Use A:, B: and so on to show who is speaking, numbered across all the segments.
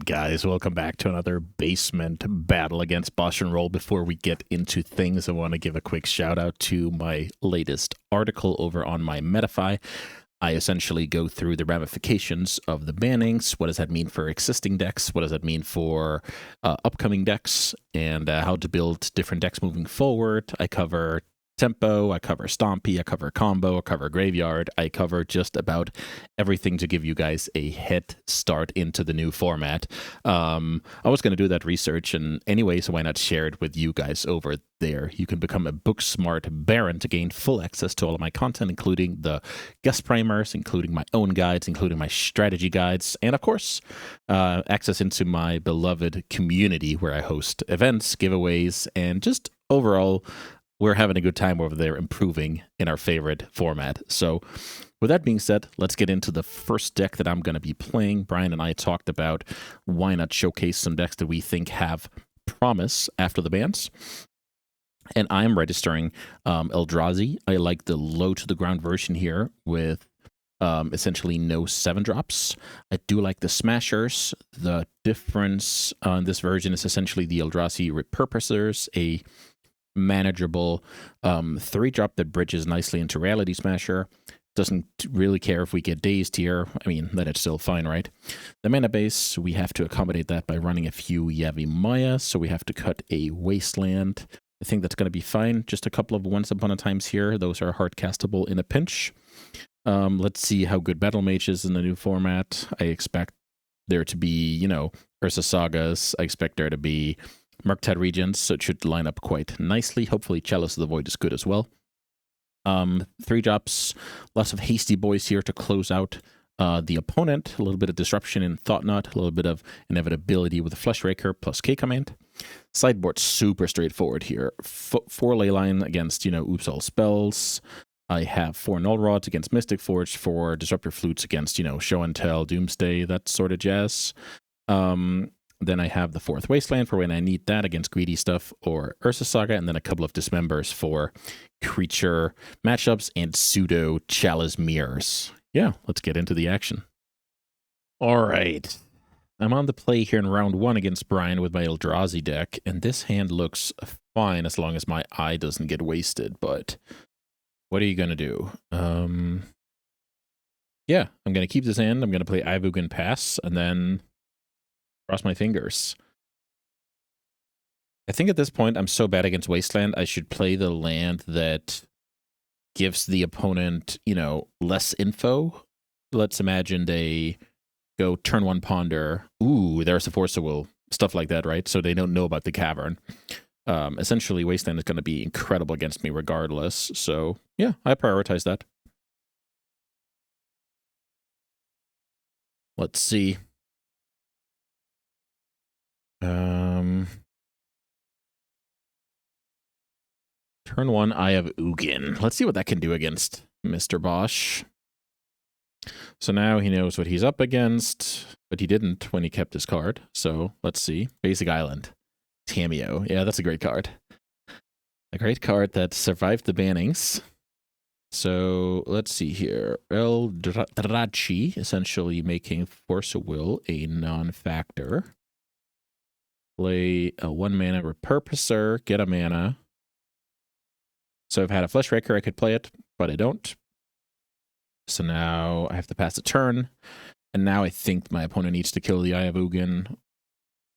A: right, guys, welcome back to another basement battle against BoshNRoll. Before we get into things, I want to give a quick shout out to my latest article over on my Metafy. I essentially go through the ramifications of the bannings. What does that mean for existing decks? What does that mean for upcoming decks? And how to build different decks moving forward. I cover tempo, I cover stompy, I cover combo, I cover graveyard, I cover just about everything to give you guys a head start into the new format. I was going to do that research, and anyway, so why not share it with you guys over there? You can become a book smart baron to gain full access to all of my content, including the guest primers, including my own guides, including my strategy guides, and of course, access into my beloved community where I host events, giveaways, and just overall we're having a good time over there, improving in our favorite format. So with that being said, let's get into the first deck that I'm going to be playing. Brian and I talked about why not showcase some decks that we think have promise after the bans. And I'm registering Eldrazi. I like the low to the ground version here with essentially no 7-drops. I do like the Smashers. The difference on this version is essentially the Eldrazi Repurposers, a manageable 3-drop that bridges nicely into Reality Smasher. Doesn't really care if we get dazed here. I mean, then it's still fine, right? The mana base, we have to accommodate that by running a few Yavimaya, so we have to cut a Wasteland. I think that's going to be fine. Just a couple of Once Upon a Times here. Those are hard castable in a pinch. Let's see how good Battle Mage is in the new format. I expect there to be, you know, Ursa Sagas. I expect there to be Murktide Regents, so it should line up quite nicely. Hopefully Chalice of the Void is good as well. 3-drops, lots of hasty boys here to close out the opponent. A little bit of disruption in Thoughtnot, a little bit of inevitability with a Fleshraker plus K-Command. Sideboard super straightforward here. 4 Leyline against, you know, oops all spells. I have 4 Null Rods against Mystic Forge, 4 Disruptor Flutes against, you know, Show and Tell, Doomsday, that sort of jazz. Then I have the 4th Wasteland for when I need that against Greedy Stuff or Ursa Saga, and then a couple of Dismembers for creature matchups and pseudo Chalice Mirrors. Yeah, let's get into the action. All right. I'm on the play here in round 1 against Brian with my Eldrazi deck, and this hand looks fine as long as my eye doesn't get wasted, but what are you going to do? Yeah, I'm going to keep this hand. I'm going to play Ivugan Pass, and then cross my fingers. I think at this point I'm so bad against Wasteland, I should play the land that gives the opponent, you know, less info. Let's imagine they go turn 1 Ponder. Ooh, there's a Force of Will. Stuff like that, right? So they don't know about the Cavern. Essentially, Wasteland is going to be incredible against me regardless. So, yeah, I prioritize that. Let's see. Turn 1, I have Ugin. Let's see what that can do against Mr. Bosh. So now he knows what he's up against, but he didn't when he kept his card. So let's see. Basic Island. Tameo. Yeah, that's a great card. A great card that survived the bannings. So let's see here. Eldrazi, essentially making Force of Will a non-factor. Play a 1-mana Repurposer, get a mana. So if I had a Fleshraker, I could play it, but I don't. So now I have to pass a turn, and now I think my opponent needs to kill the Eye of Ugin,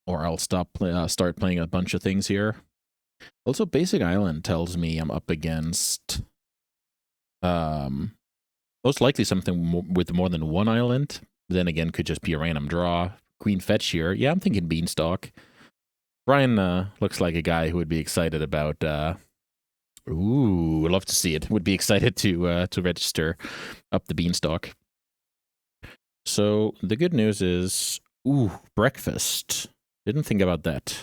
A: or I'll start playing a bunch of things here. Also, Basic Island tells me I'm up against most likely something with more than 1 island. Then again, could just be a random draw. Queen Fetch here. Yeah, I'm thinking Beanstalk. Brian looks like a guy who would be excited about... Ooh, I'd love to see it. Would be excited to register up the Beanstalk. So the good news is, ooh, breakfast. Didn't think about that.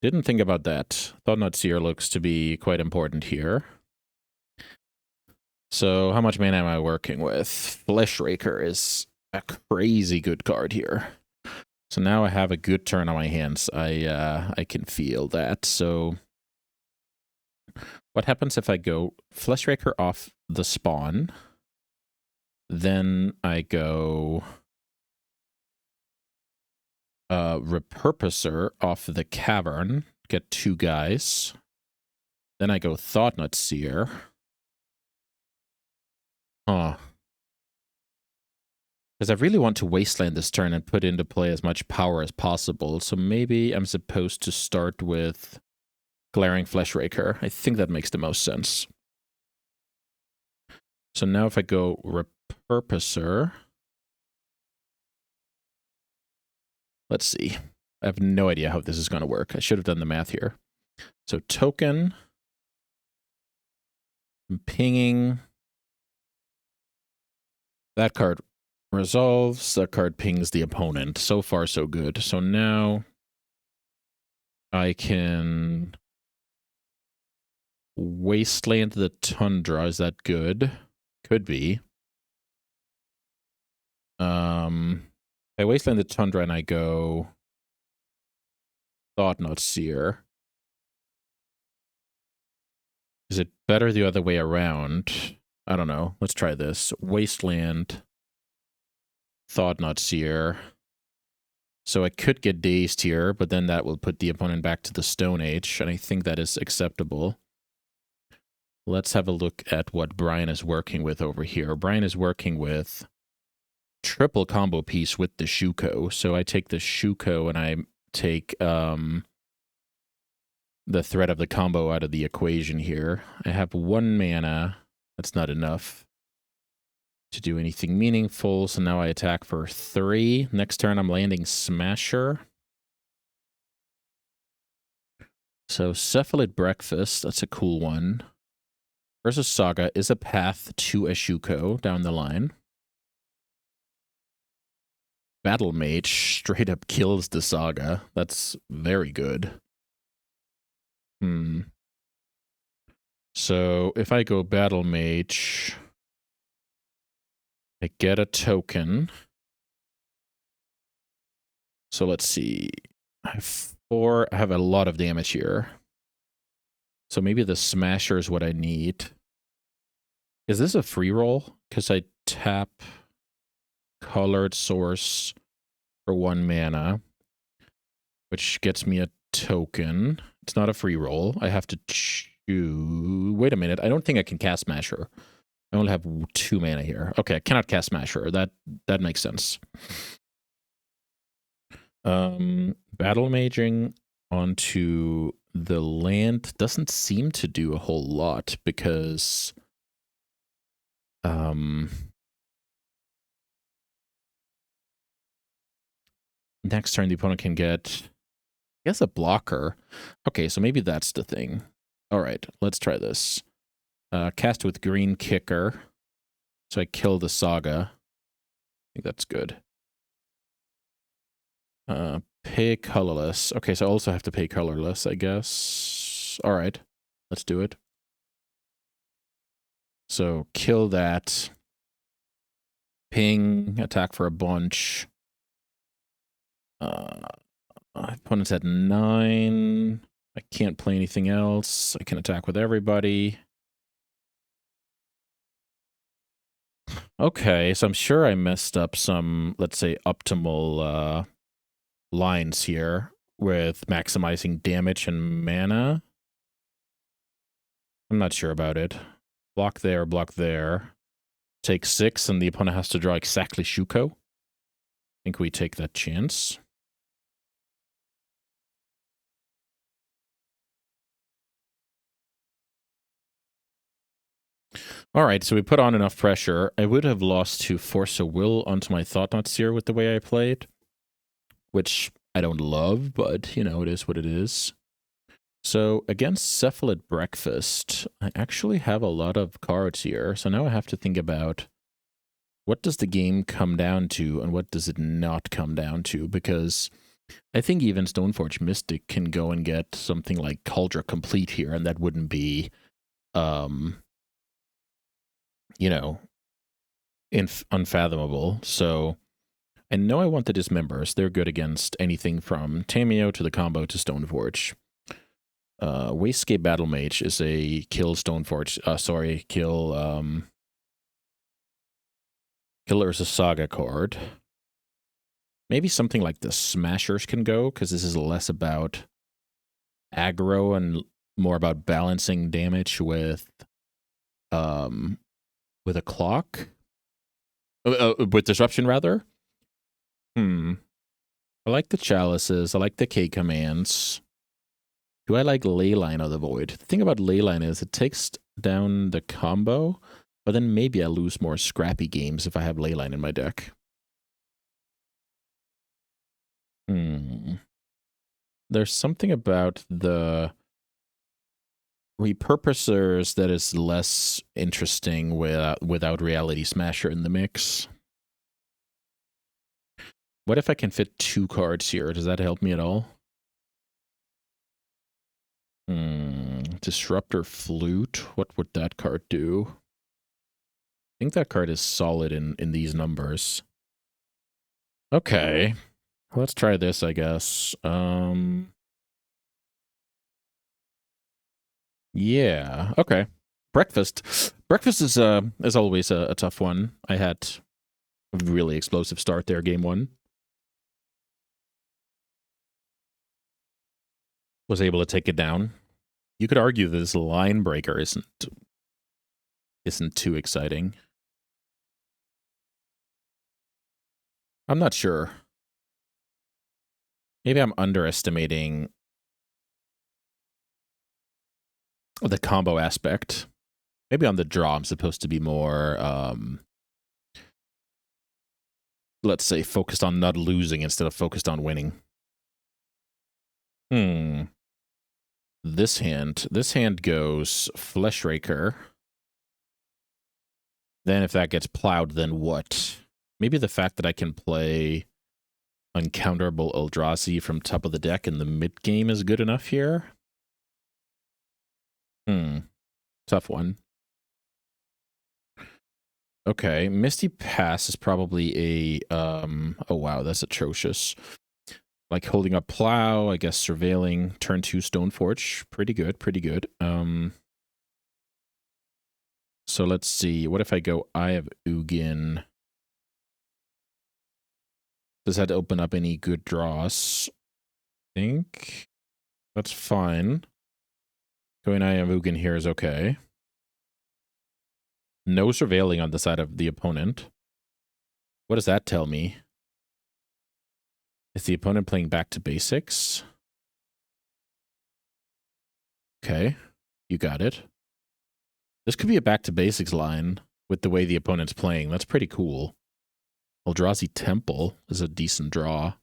A: Didn't think about that. Thoughtnot Seer looks to be quite important here. So how much mana am I working with? Fleshraker is a crazy good card here. So now I have a good turn on my hands. I can feel that. So what happens if I go Fleshraker off the spawn? Then I go Repurposer off the Cavern. Get 2 guys. Then I go Thought-Knot Seer. Huh. Because I really want to Wasteland this turn and put into play as much power as possible. So maybe I'm supposed to start with Glaring Fleshraker. I think that makes the most sense. So now if I go Repurposer... Let's see. I have no idea how this is going to work. I should have done the math here. So token... I'm pinging... That card resolves, that card pings the opponent. So far, so good. So now I can Wasteland the Tundra. Is that good? Could be. I Wasteland the Tundra and I go Thought-Knot Seer. Is it better the other way around? I don't know. Let's try this. Wasteland Thought-Knot Seer. So I could get Dazed here, but then that will put the opponent back to the Stone Age, and I think that is acceptable. Let's have a look at what Brian is working with over here. Brian is working with triple combo piece with the Shuko. So I take the Shuko and I take the threat of the combo out of the equation here. I have 1 mana. That's not enough to do anything meaningful, so now I attack for 3. Next turn, I'm landing Smasher. So Cephalid Breakfast, that's a cool one. Versus Saga is a path to a Shuko down the line. Battle Mage straight up kills the Saga. That's very good. So if I go Battle Mage... I get a token. So let's see. I have 4. I have a lot of damage here. So maybe the Smasher is what I need. Is this a free roll? Because I tap Colored Source for 1 mana, which gets me a token. It's not a free roll. I have to choose. Wait a minute. I don't think I can cast Smasher. I only have 2 mana here. Okay, I cannot cast Smasher. That makes sense. Battle Maging onto the land doesn't seem to do a whole lot because next turn the opponent can get, I guess, a blocker. Okay, so maybe that's the thing. All right, let's try this. Cast with Green Kicker. So I kill the Saga. I think that's good. Pay colorless. Okay, so I also have to pay colorless, I guess. All right, let's do it. So kill that. Ping, attack for a bunch. Opponent's at 9. I can't play anything else. I can attack with everybody. Okay, so I'm sure I messed up some, let's say, optimal lines here with maximizing damage and mana. I'm not sure about it. Block there, block there. Take 6, and the opponent has to draw exactly Shuko. I think we take that chance. All right, so we put on enough pressure. I would have lost to Force of Will onto my Thought-Knot Seer with the way I played, which I don't love, but, you know, it is what it is. So against Cephalid Breakfast, I actually have a lot of cards here. So now I have to think about what does the game come down to and what does it not come down to? Because I think even Stoneforge Mystic can go and get something like Cauldron Complete here, and that wouldn't be... you know, unfathomable. So I know I want the Dismembers. They're good against anything from Tameo to the combo to Stoneforge. Wastegate Battle Mage is a kill Stoneforge. Kill Urza Saga card. Maybe something like the Smashers can go, because this is less about aggro and more about balancing damage with a clock. With disruption, rather. I like the chalices. I like the K commands. Do I like Leyline of the Void? The thing about Leyline is it takes down the combo, but then maybe I lose more scrappy games if I have Leyline in my deck. There's something about the repurposers that is less interesting without Reality Smasher in the mix. What if I can fit 2 cards here? Does that help me at all? Disruptor Flute. What would that card do? I think that card is solid in these numbers. Okay. Let's try this, I guess. Yeah. Okay. Breakfast. Breakfast is always a tough one. I had a really explosive start there, game 1. Was able to take it down. You could argue that this line breaker isn't too exciting. I'm not sure. Maybe I'm underestimating the combo aspect. Maybe on the draw, I'm supposed to be more, let's say, focused on not losing instead of focused on winning. This hand goes Fleshraker. Then if that gets plowed, then what? Maybe the fact that I can play uncounterable Eldrazi from top of the deck in the mid game is good enough here. Tough one. Okay, Misty Pass is probably a oh wow, that's atrocious. Like holding up Plow, I guess surveilling, turn 2 Stoneforge. Pretty good, pretty good. So let's see. What if I go Eye of Ugin? Does that open up any good draws? I think that's fine. Going Eye of Ugin here is okay. No surveilling on the side of the opponent. What does that tell me? Is the opponent playing back to basics? Okay, you got it. This could be a back to basics line with the way the opponent's playing. That's pretty cool. Eldrazi Temple is a decent draw.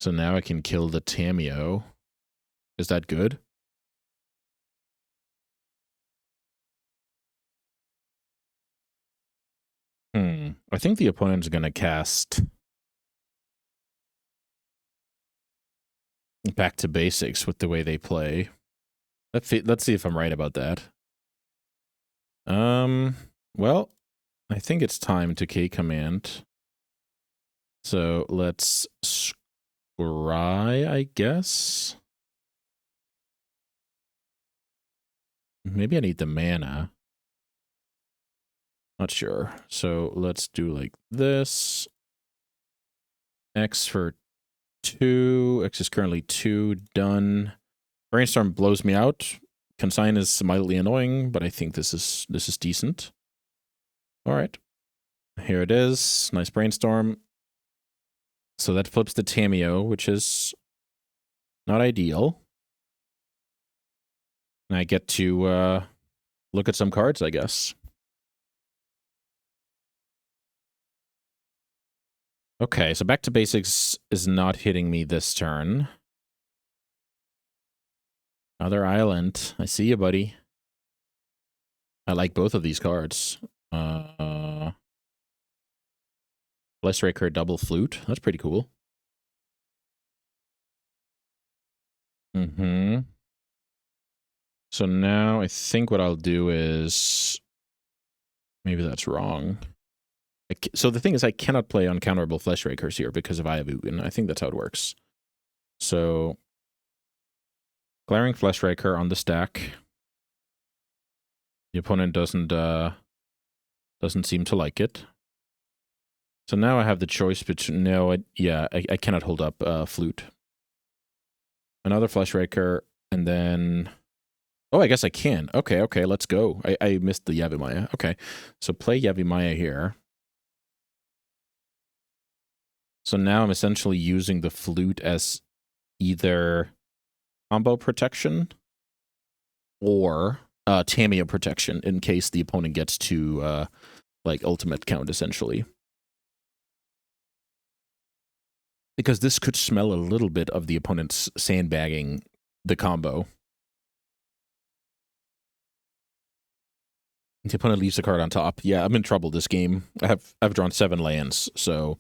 A: So now I can kill the Tamiyo. Is that good? I think the opponent's going to cast back to basics with the way they play. Let's see if I'm right about that. Well, I think it's time to K command. So let's scry, I guess. Maybe I need the mana. Not sure. So let's do like this. X for 2. X is currently 2. Done. Brainstorm blows me out. Consign is mildly annoying, but I think this is decent. All right. Here it is. Nice Brainstorm. So that flips the Tamiyo, which is not ideal. And I get to look at some cards, I guess. Okay, so back to basics is not hitting me this turn. Other Island. I see you, buddy. I like both of these cards. Fleshraker double flute. That's pretty cool. So now I think what I'll do is... Maybe that's wrong. So the thing is I cannot play uncounterable Fleshrakers here because of Eye of Ugin. I think that's how it works. So... Glaring Fleshraker on the stack. The opponent doesn't seem to like it. So now I have the choice between... No, I cannot hold up Flute. Another Fleshraker, and then... Oh, I guess I can. Okay, let's go. I missed the Yavimaya. Okay, so play Yavimaya here. So now I'm essentially using the Flute as either combo protection or Tamiyo protection in case the opponent gets to like ultimate count, essentially. Because this could smell a little bit of the opponent's sandbagging the combo. The opponent leaves the card on top. Yeah, I'm in trouble this game. I've drawn 7 lands, so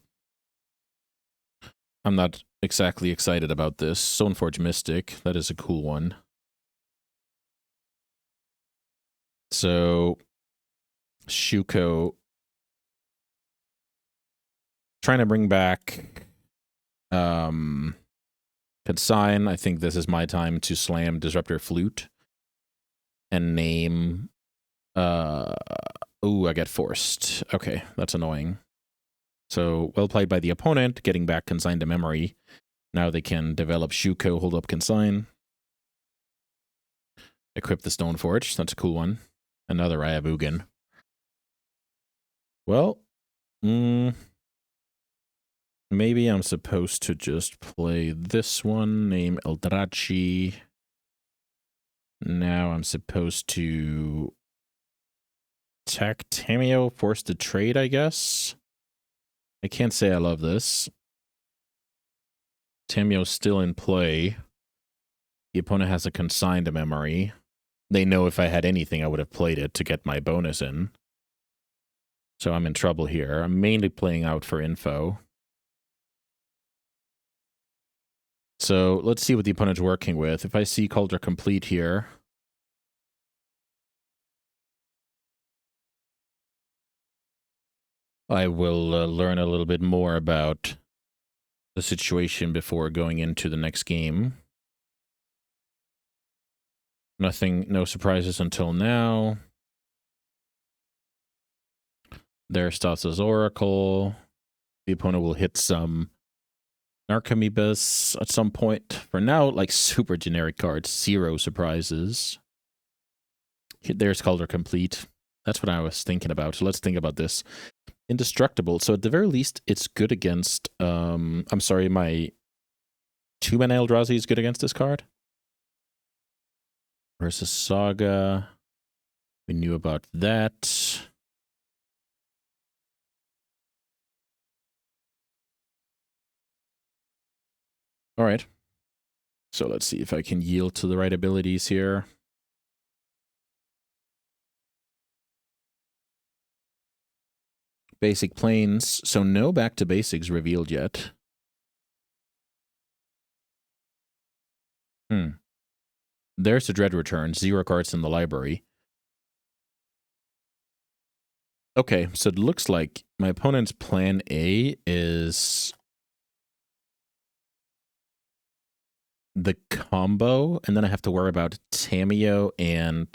A: I'm not exactly excited about this. Stoneforge Mystic, that is a cool one. So Shuko trying to bring back Consign. I think this is my time to slam Disruptor Flute and name ooh, I get forced. Okay, that's annoying. So well played by the opponent, getting back Consign to memory. Now they can develop Shuko, hold up Consign. Equip the Stoneforge. That's a cool one. Another Ayabugan. Well, maybe I'm supposed to just play this one, name Eldrazi. Now I'm supposed to attack Tamiyo, force the trade, I guess. I can't say I love this. Tamiyo's still in play. The opponent has a Consign to memory. They know if I had anything, I would have played it to get my bonus in. So I'm in trouble here. I'm mainly playing out for info. So let's see what the opponent's working with. If I see Cauldron Complete here, I will learn a little bit more about the situation before going into the next game. No surprises until now. There's Stas's Oracle. The opponent will hit some Narcomoebus at some point. For now, like super generic cards, 0 surprises. There's Cauldron Complete. That's what I was thinking about. So let's think about this. Indestructible. So at the very least, it's good against... I'm sorry, my 2-mana Eldrazi is good against this card. Versus Saga. We knew about that. All right. So let's see if I can yield to the right abilities here. Basic Plains. So no back to basics revealed yet. There's the Dread Return. 0 cards in the library. Okay, so it looks like my opponent's plan A is the combo, and then I have to worry about Tamiyo and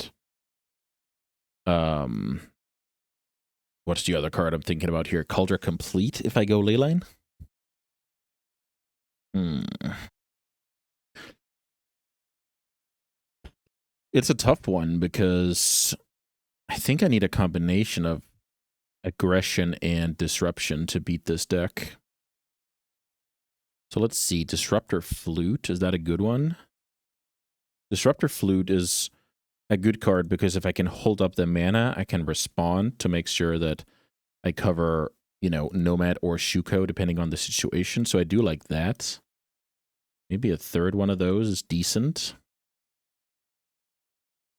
A: what's the other card I'm thinking about here? Cauldron Complete if I go Leyline? It's a tough one because I think I need a combination of aggression and disruption to beat this deck. So let's see. Disruptor Flute, is that a good one? Disruptor Flute is a good card because if I can hold up the mana, I can respond to make sure that I cover, you know, Nomad or Shuko depending on the situation. So I do like that. Maybe a third one of those is decent.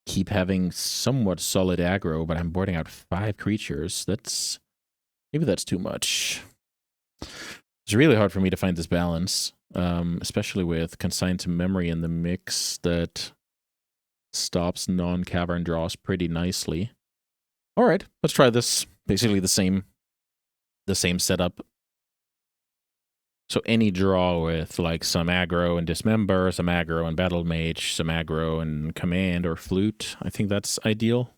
A: Keep having somewhat solid aggro, but I'm boarding out 5 creatures. Maybe that's too much. It's really hard for me to find this balance, especially with Consign to Memory in the mix that stops non-cavern draws pretty nicely. All right, let's try this. Basically the same setup. So any draw with like some aggro and Dismember, some aggro and Battle Mage, some aggro and Command or Flute, I think that's ideal.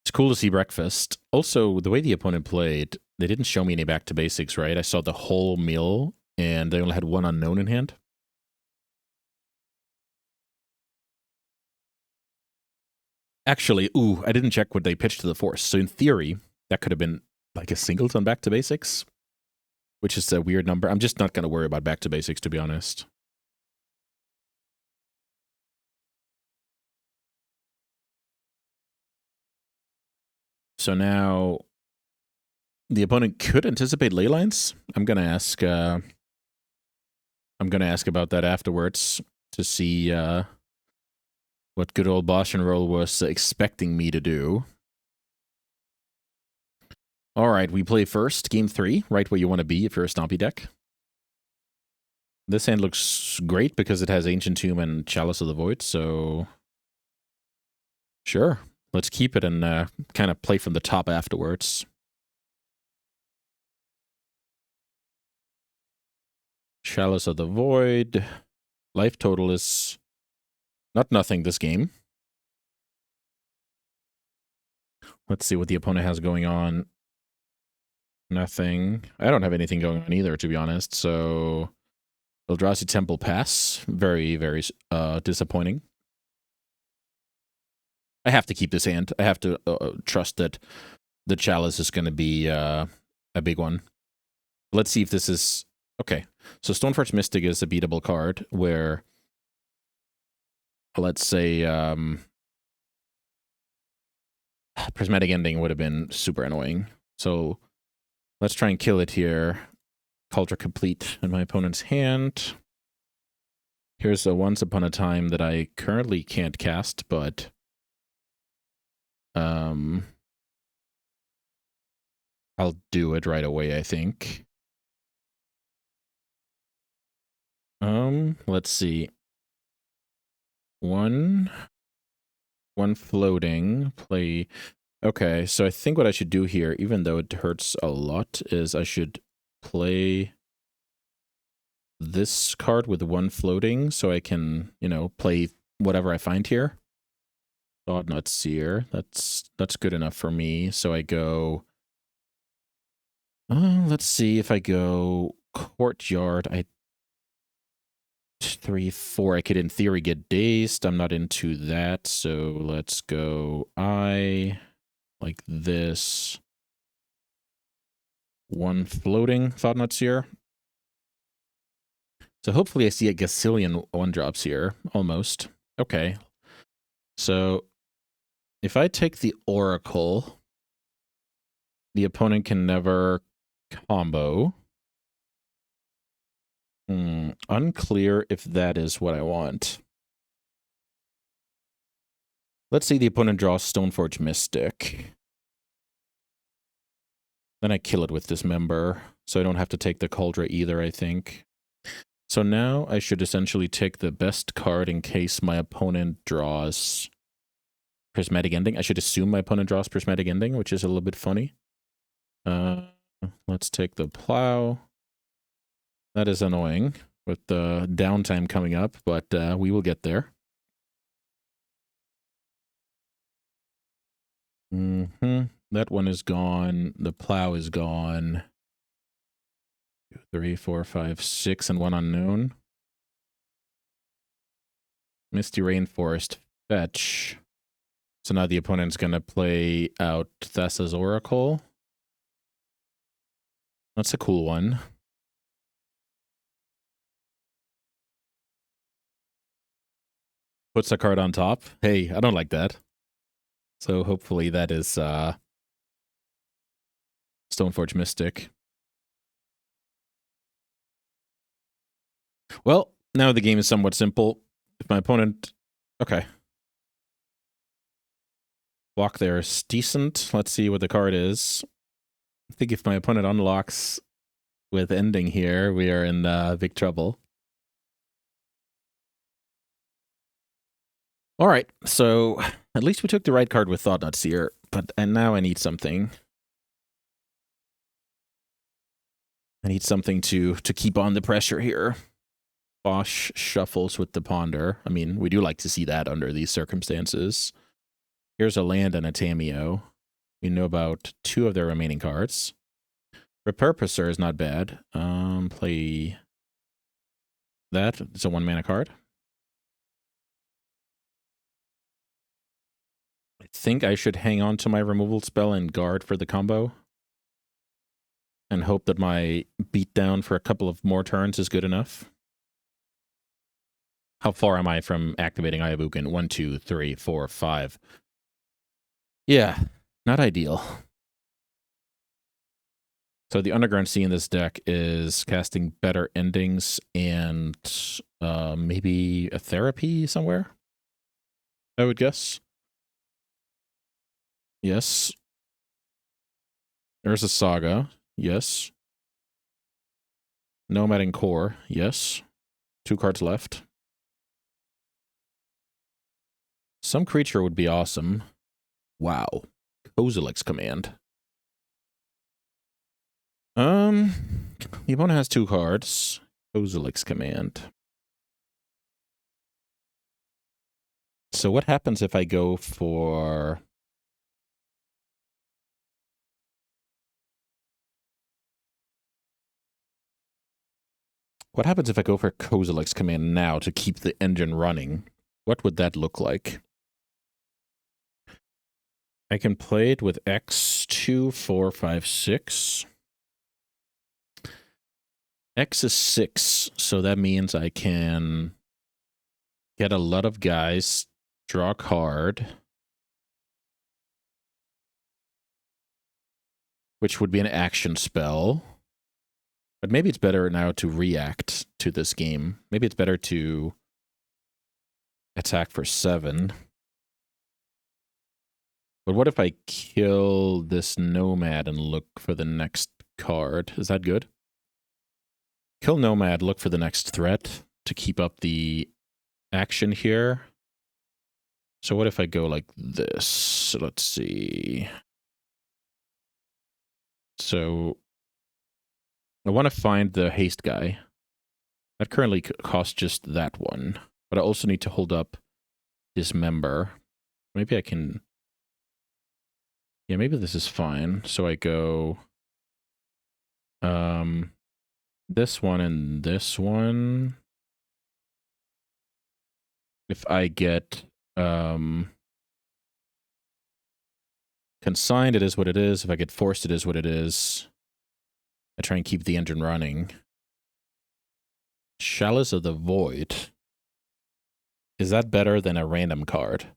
A: It's cool to see breakfast. Also, the way the opponent played, they didn't show me any back to basics, right? I saw the whole meal, and they only had one unknown in hand. Actually, ooh, I didn't check what they pitched to the force. So in theory, that could have been like a singleton back to basics, which is a weird number. I'm just not going to worry about back to basics, to be honest. So now the opponent could anticipate ley lines. I'm going to ask about that afterwards to see what good old BoshNRoll was expecting me to do. All right, we play first, game 3, right where you want to be if you're a Stompy deck. This hand looks great because it has Ancient Tomb and Chalice of the Void, so sure, let's keep it and kind of play from the top afterwards. Chalice of the Void. Life total is not nothing this game. Let's see what the opponent has going on. Nothing. I don't have anything going on either, to be honest, so Eldrazi Temple pass. Very, very disappointing. I have to keep this hand. I have to trust that the Chalice is going to be a big one. Let's see if this is... Okay, so Stoneforge Mystic is a beatable card where, let's say, Prismatic Ending would have been super annoying. So let's try and kill it here. Cauldron Complete in my opponent's hand. Here's a Once Upon a Time that I currently can't cast, but I'll do it right away, I think. Let's see. One floating, play. Okay, so I think what I should do here, even though it hurts a lot, is I should play this card with one floating so I can, you know, play whatever I find here. Thought-Knot Seer. That's good enough for me. So I go... let's see if I go Courtyard. 3, 4. I could, in theory, get dazed. I'm not into that, so let's go like this. One floating Thought-Knot Seer. So hopefully I see a gazillion 1-drops here, almost. Okay. So if I take the Oracle, the opponent can never combo. Unclear if that is what I want. Let's see the opponent draws Stoneforge Mystic. Then I kill it with Dismember, so I don't have to take the Cauldron either, I think. So now I should essentially take the best card in case my opponent draws Prismatic Ending. I should assume my opponent draws Prismatic Ending, which is a little bit funny. Let's take the Plow. That is annoying with the downtime coming up, but we will get there. That one is gone. The Plow is gone. 2, 3, 4, 5, 6, and 1 unknown. Misty Rainforest, fetch. So now the opponent's going to play out Thessa's Oracle. That's a cool one. Puts a card on top. Hey, I don't like that. So hopefully that is Stoneforge Mystic. Well, now the game is somewhat simple. If my opponent... Okay. Block there is decent. Let's see what the card is. I think if my opponent unlocks with ending here, we are in big trouble. All right, so at least we took the right card with Thought-Knot Seer, and now I need something. I need something to keep on the pressure here. Bosh shuffles with the Ponder. I mean, we do like to see that under these circumstances. Here's a land and a Tamiyo. We know about 2 of their remaining cards. Repurposer is not bad. Play that. It's a 1-mana card. I think I should hang on to my removal spell and guard for the combo. And hope that my beatdown for a couple of more turns is good enough. How far am I from activating Ayabukin? 1, 2, 3, 4, 5. Yeah, not ideal. So the Underground Sea in this deck is casting Better Endings and maybe a Therapy somewhere, I would guess. Yes. There's a Saga. Yes. Nomad and Core. Yes. 2 cards left. Some creature would be awesome. Wow. Kozilek's Command. The opponent has 2 cards. Kozilek's Command. So what happens if I go for... What happens if I go for Kozilek's Command now to keep the engine running? What would that look like? I can play it with X, 2, 4, 5, 6. X is 6, so that means I can get a lot of guys, draw a card, which would be an action spell. But maybe it's better now to react to this game. Maybe it's better to attack for 7. But what if I kill this Nomad and look for the next card? Is that good? Kill Nomad, look for the next threat to keep up the action here. So what if I go like this? So let's see. So I want to find the haste guy. That currently costs just that one. But I also need to hold up Dismember. Maybe I can... Yeah, maybe this is fine. So I go... this one and this one. If I get consigned, it is what it is. If I get forced, it is what it is. I try and keep the engine running. Chalice of the Void. Is that better than a random card?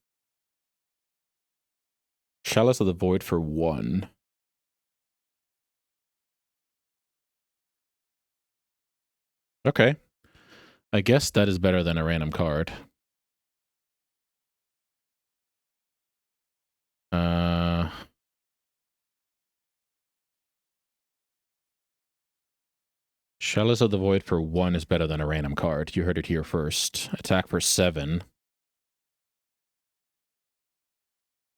A: Chalice of the Void for 1. Okay. I guess that is better than a random card. Chalice of the Void for 1 is better than a random card. You heard it here first. Attack for 7.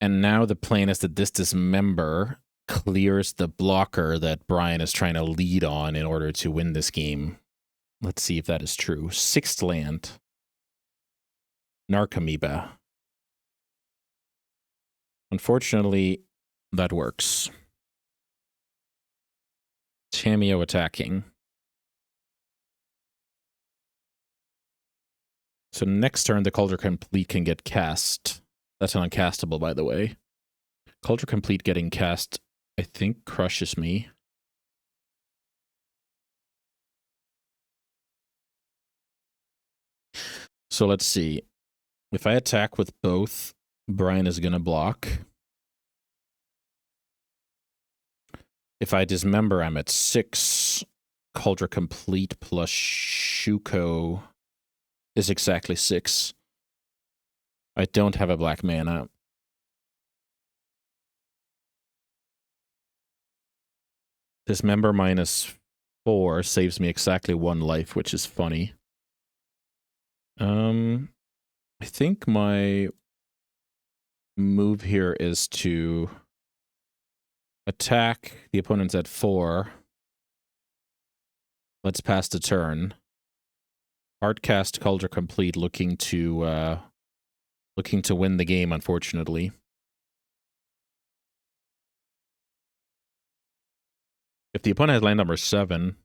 A: And now the plan is that this Dismember clears the blocker that Brian is trying to lead on in order to win this game. Let's see if that is true. 6th land. Narcomoeba. Unfortunately, that works. Tameo attacking. So next turn, the Cauldron Complete can get cast. That's an uncastable, by the way. Cauldron Complete getting cast, I think, crushes me. So let's see. If I attack with both, Brian is going to block. If I Dismember, I'm at 6. Cauldron Complete plus Shuko is exactly 6. I don't have a black mana. Dismember minus 4 saves me exactly 1 life, which is funny. I think my move here is to attack the opponent's at 4. Let's pass the turn. Hardcast Cauldron Complete, looking to win the game, unfortunately. the opponent has land number 7,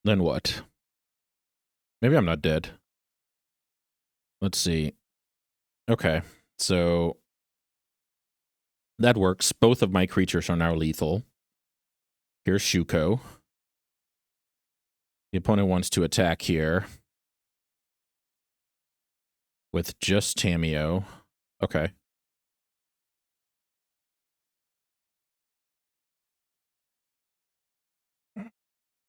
A: then what? Maybe I'm not dead. Let's see. Okay, so that works. Both of my creatures are now lethal. Here's Shuko. The opponent wants to attack here with just Tamiyo. Okay.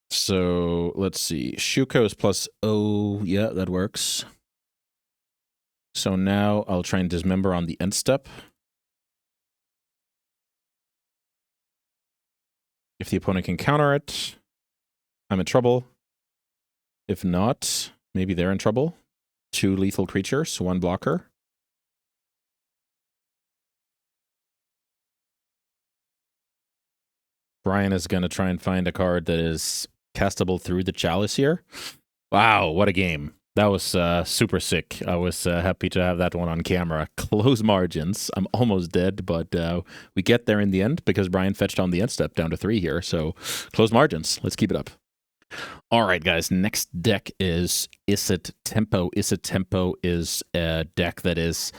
A: So let's see. Shuko is plus O. Yeah, that works. So now I'll try and dismember on the end step. If the opponent can counter it, I'm in trouble. If not, maybe they're in trouble. 2 lethal creatures, 1 blocker. Brian is going to try and find a card that is castable through the Chalice here. Wow, what a game. That was super sick. I was happy to have that one on camera. Close margins. I'm almost dead, but we get there in the end because Brian fetched on the end step down to 3 here. So close margins. Let's keep it up. All right, guys. Next deck is IsIt Tempo. IsIt Tempo is a deck that is,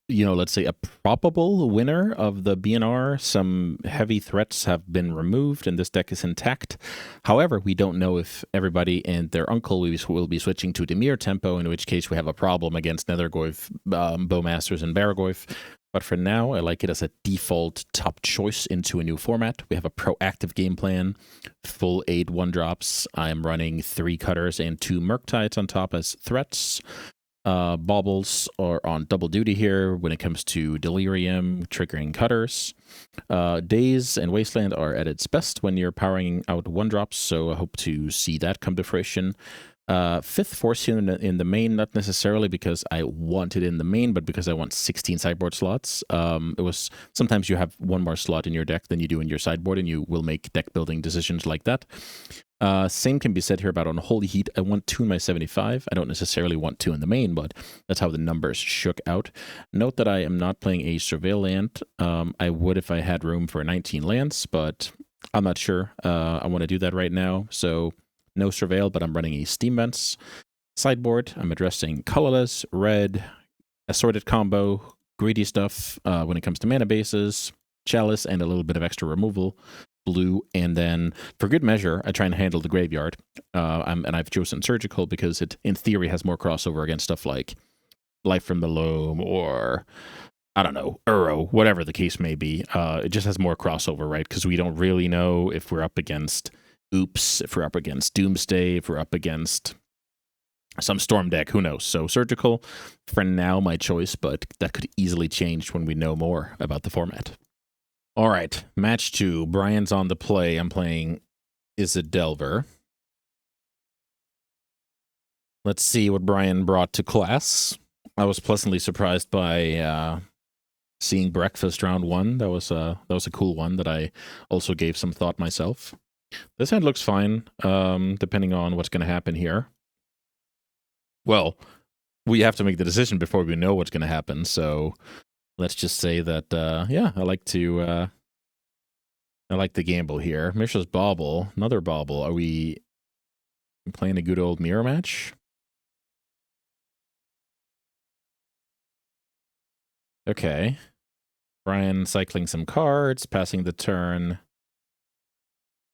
A: let's say a probable winner of the BNR. Some heavy threats have been removed, and this deck is intact. However, we don't know if everybody and their uncle will be switching to Dimir Tempo, in which case we have a problem against Nethergoyf, Bowmasters, and Baragoyf. But for now, I like it as a default top choice into a new format. We have a proactive game plan, full 8 1-drops. I'm running 3 cutters and 2 Murktides on top as threats. Baubles are on double duty here when it comes to Delirium, triggering cutters. Daze and Wasteland are at its best when you're powering out 1-drops, so I hope to see that come to fruition. 5th Force here in the main, not necessarily because I want it in the main, but because I want 16 sideboard slots. It was sometimes you have 1 more slot in your deck than you do in your sideboard, and you will make deck building decisions like that. Same can be said here about Unholy Heat. I want 2 in my 75. I don't necessarily want 2 in the main, but that's how the numbers shook out. Note that I am not playing a Surveil land. I would if I had room for 19 lands, but I'm not sure. I want to do that right now, so no Surveil, but I'm running a Steam Vents sideboard. I'm addressing colorless, red, assorted combo, greedy stuff when it comes to mana bases, Chalice, and a little bit of extra removal. Blue, and then for good measure, I try and handle the graveyard. And I've chosen Surgical because it, in theory, has more crossover against stuff like Life from the Loam or, I don't know, Uro, whatever the case may be. It just has more crossover, right? Because we don't really know if we're up against Oops, if we're up against Doomsday, if we're up against some Storm deck, who knows? So Surgical, for now, my choice, but that could easily change when we know more about the format. All right, match 2. Brian's on the play. I'm playing IsIt Delver. Let's see what Brian brought to class. I was pleasantly surprised by seeing Breakfast round 1. That was a cool one that I also gave some thought myself. This hand looks fine, depending on what's going to happen here. Well, we have to make the decision before we know what's going to happen, so let's just say that, yeah, I like the gamble here. Mishra's Bauble, another Bauble. Are we playing a good old mirror match? Okay. Brian cycling some cards, passing the turn.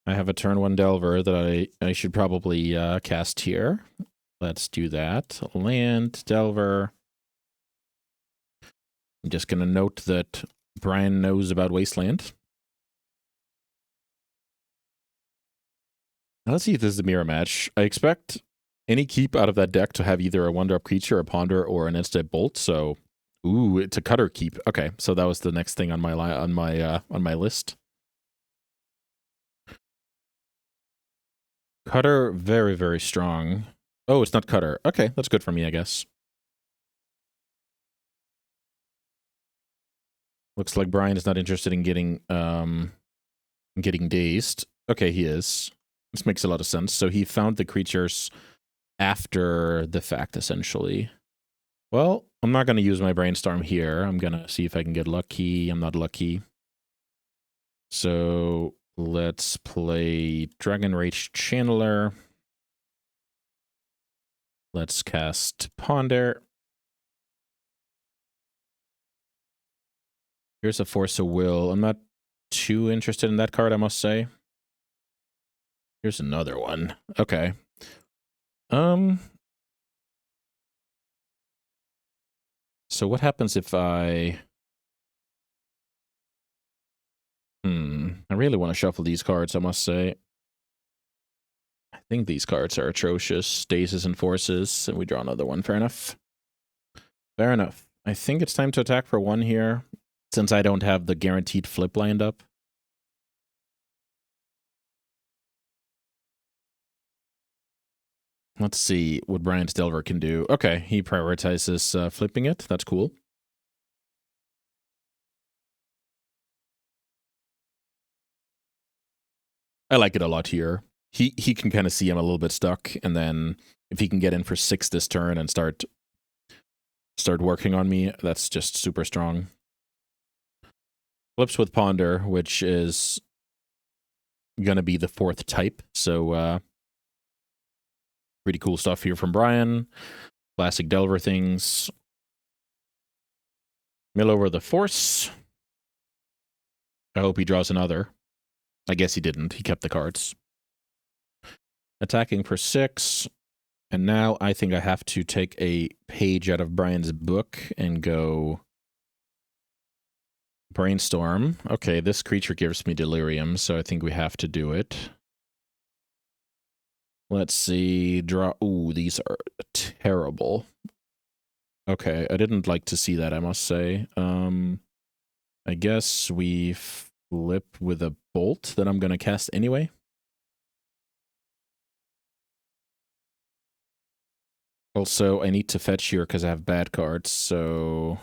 A: I have a turn 1 Delver that I should probably cast here. Let's do that. Land, Delver. I'm just going to note that Brian knows about Wasteland. Let's see if this is a mirror match. I expect any keep out of that deck to have either a 1-drop creature, a Ponder, or an instant bolt. So, ooh, it's a cutter keep. Okay, so that was the next thing on my list. Cutter, very, very strong. Oh, it's not cutter. Okay, that's good for me, I guess. Looks like Brian is not interested in getting dazed. Okay, he is. This makes a lot of sense. So he found the creatures after the fact, essentially. Well, I'm not going to use my Brainstorm here. I'm going to see if I can get lucky. I'm not lucky. So let's play Dragon Rage Channeler. Let's cast Ponder. Here's a Force of Will. I'm not too interested in that card, I must say. Here's another one. Okay. So what happens if I... I really want to shuffle these cards, I must say. I think these cards are atrocious. Stasis and Forces, and we draw another one. Fair enough. Fair enough. I think it's time to attack for one here, since I don't have the guaranteed flip lined up. Let's see what Brian's Delver can do. Okay, he prioritizes flipping it. That's cool. I like it a lot here. He can kind of see I'm a little bit stuck, and then if he can get in for 6 this turn and start working on me, that's just super strong. Flips with Ponder, which is gonna be the 4th type, so pretty cool stuff here from Brian. Classic Delver things. Mill over the Force. I hope he draws another. I guess he didn't. He kept the cards. Attacking for 6. And now I think I have to take a page out of Brian's book and go Brainstorm. Okay, this creature gives me Delirium, so I think we have to do it. Let's see. Draw. Ooh, these are terrible. Okay, I didn't like to see that, I must say. I guess we flip with a Bolt that I'm going to cast anyway. Also, I need to fetch here because I have bad cards, so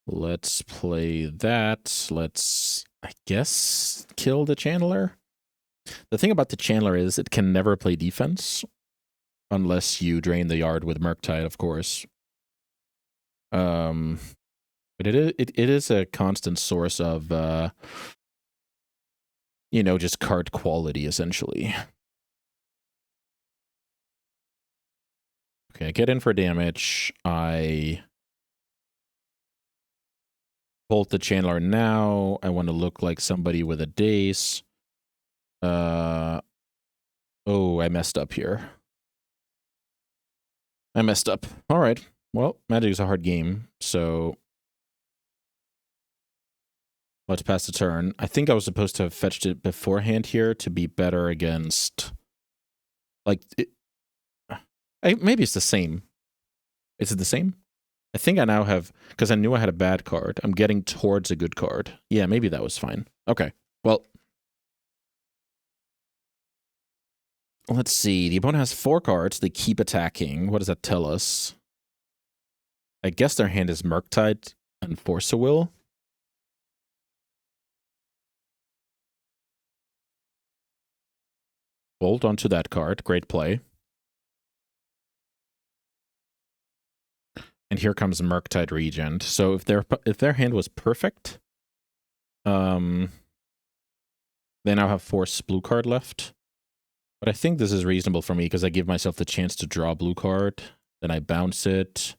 A: let's play that. Let's, I guess, kill the Channeler. The thing about the Channeler is it can never play defense unless you drain the yard with Murktide, of course. But it is a constant source of, you know, just card quality, essentially. Okay, I get in for damage. I bolt the Channeler now. I want to look like somebody with a Daze. Oh, I messed up here. I messed up. All right. Well, Magic is a hard game, so let's pass the turn. I think I was supposed to have fetched it beforehand here to be better against... Like, maybe it's the same. Is it the same? I think I now have... Because I knew I had a bad card. I'm getting towards a good card. Yeah, maybe that was fine. Okay. Well... Let's see. The opponent has 4 cards. They keep attacking. What does that tell us? I guess their hand is Murktide and Force of Will. Bolt onto that card. Great play. And here comes Murktide Regent. So if their hand was perfect, they now have Force blue card left. But I think this is reasonable for me because I give myself the chance to draw a blue card. Then I bounce it.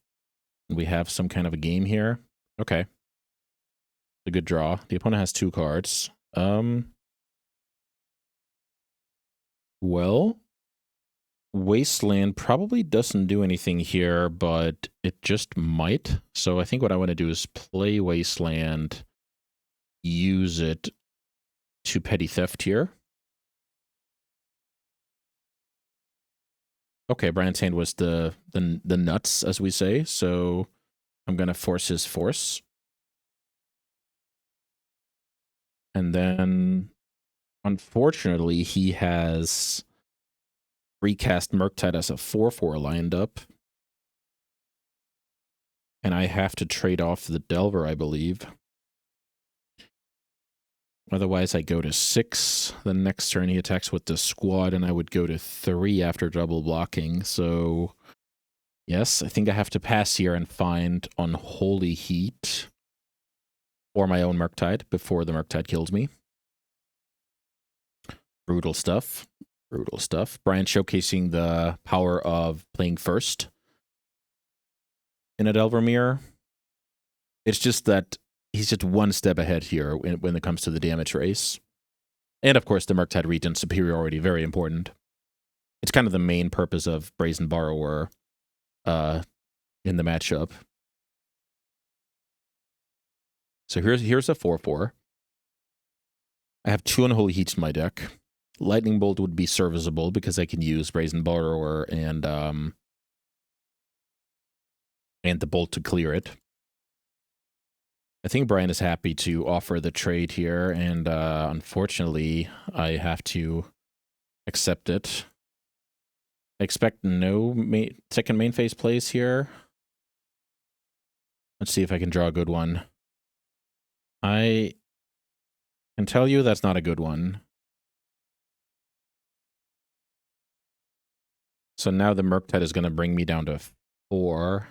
A: And we have some kind of a game here. Okay. A good draw. The opponent has 2 cards. Well, Wasteland probably doesn't do anything here, but it just might. So I think what I want to do is play Wasteland, use it to Petty Theft here. Okay, Brian's hand was the nuts, as we say, so I'm going to force his Force. And then, unfortunately, he has recast Murktide as a 4/4 lined up. And I have to trade off the Delver, I believe. Otherwise, I go to 6. The next turn, he attacks with the Squad, and I would go to 3 after double blocking. So, yes, I think I have to pass here and find Unholy Heat. or my own Murktide before the Murktide kills me. Brutal stuff. Brutal stuff. Brian showcasing the power of playing first in a Delver Mirror. It's just that he's just one step ahead here when it comes to the damage race. And of course, the Murktide Regent superiority, very important. It's kind of the main purpose of Brazen Borrower in the matchup. So here's a 4/4. I have 2 Unholy Heats in my deck. Lightning Bolt would be serviceable because I can use Brazen Borrower and the Bolt to clear it. I think Brian is happy to offer the trade here, and unfortunately, I have to accept it. I expect no second main phase plays here. Let's see if I can draw a good one. I can tell you that's not a good one. So now the Murktide is going to bring me down to 4.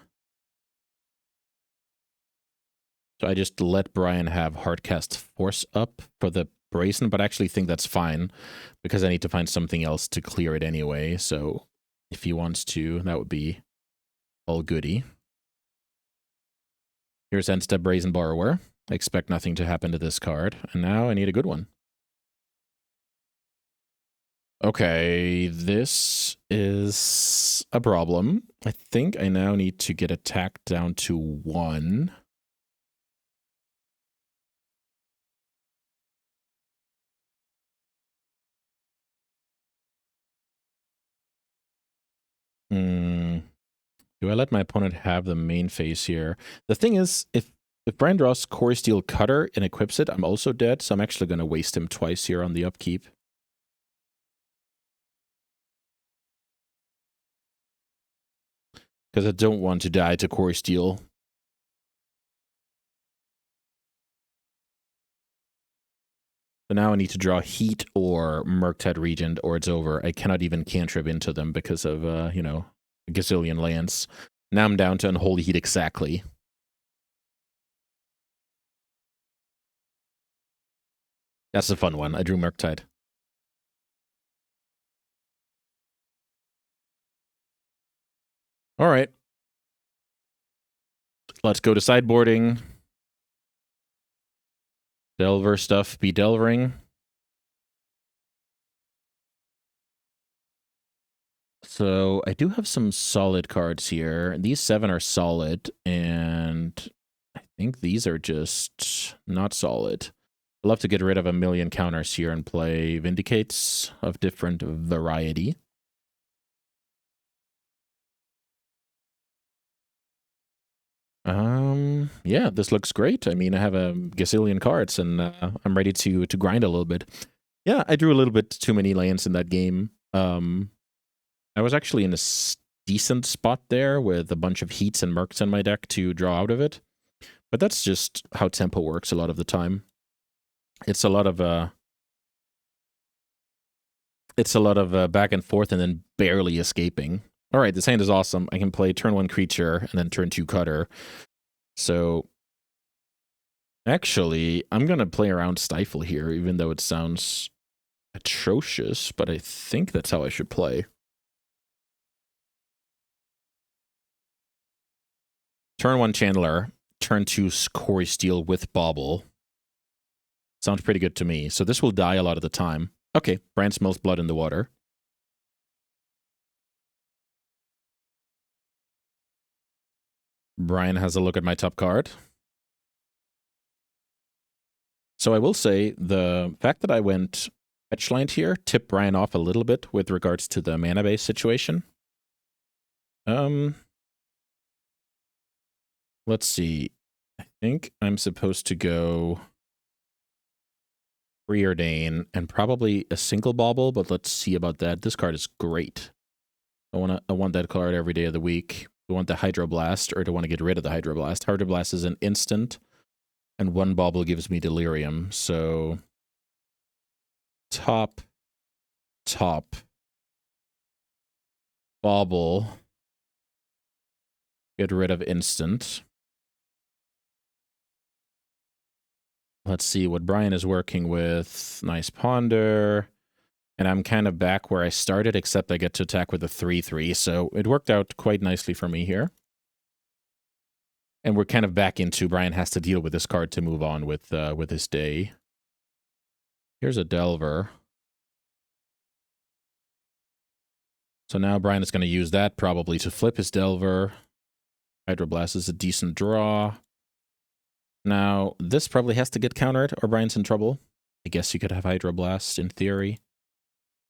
A: So I just let Brian have Hardcast Force up for the Brazen, but I actually think that's fine because I need to find something else to clear it anyway. So if he wants to, that would be all goody. Here's end step Brazen Borrower. I expect nothing to happen to this card. And now I need a good one. Okay, this is a problem. I think I now need to get attack down to 1. Do I let my opponent have the main phase here? The thing is, if Brian draws Core Steel Cutter and equips it, I'm also dead, so I'm actually going to waste him twice here on the upkeep. Because I don't want to die to Core Steel. So now I need to draw Heat or Murktide Regent, or it's over. I cannot even cantrip into them because of, you know, a gazillion lands. Now I'm down to Unholy Heat exactly. That's a fun one. I drew Murktide. All right. Let's go to sideboarding. Delver stuff be delvering. So I do have some solid cards here. These 7 are solid, and I think these are just not solid. I'd love to get rid of a million counters here and play Vindicates of different variety. Yeah, this looks great. I mean, I have a gazillion cards, and I'm ready to grind a little bit. Yeah, I drew a little bit too many lands in that game. I was actually in a decent spot there with a bunch of Heats and Mercs in my deck to draw out of it. But that's just how tempo works a lot of the time. It's a lot of back and forth and then barely escaping. All right, this hand is awesome. I can play turn 1 creature and then turn 2 cutter. So actually, I'm going to play around Stifle here, even though it sounds atrocious, but I think that's how I should play. Turn 1 Chandler, turn 2 Core Steel with Bauble. Sounds pretty good to me. So this will die a lot of the time. Okay, Brian smells blood in the water. Brian has a look at my top card. So I will say the fact that I went fetchlined here tipped Brian off a little bit with regards to the mana base situation. Let's see. I think I'm supposed to go Preordain and probably a single Bauble, but let's see about that. This card is great. I want that card every day of the week. Do I want the Hydroblast, or do I want to get rid of the Hydroblast? Hydroblast is an instant, and 1 Bauble gives me Delirium. So top, Bauble, get rid of instant. Let's see what Brian is working with. Nice Ponder. And I'm kind of back where I started, except I get to attack with a 3/3. So it worked out quite nicely for me here. And we're kind of back into Brian has to deal with this card to move on with his day. Here's a Delver. So now Brian is going to use that probably to flip his Delver. Hydroblast is a decent draw. Now, this probably has to get countered or Brian's in trouble. I guess you could have Hydroblast in theory.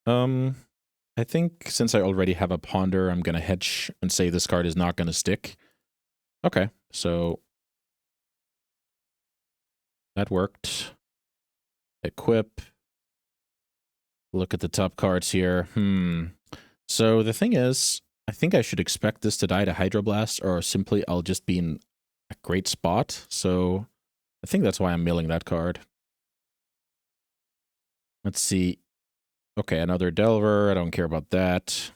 A: I think since I already have a Ponder, I'm going to hedge and say this card is not going to stick. Okay, so that worked. Equip. Look at the top cards here. So the thing is, I think I should expect this to die to Hydroblast, or simply I'll just be in a great spot. So I think that's why I'm milling that card. Let's see. Okay, another Delver. I don't care about that.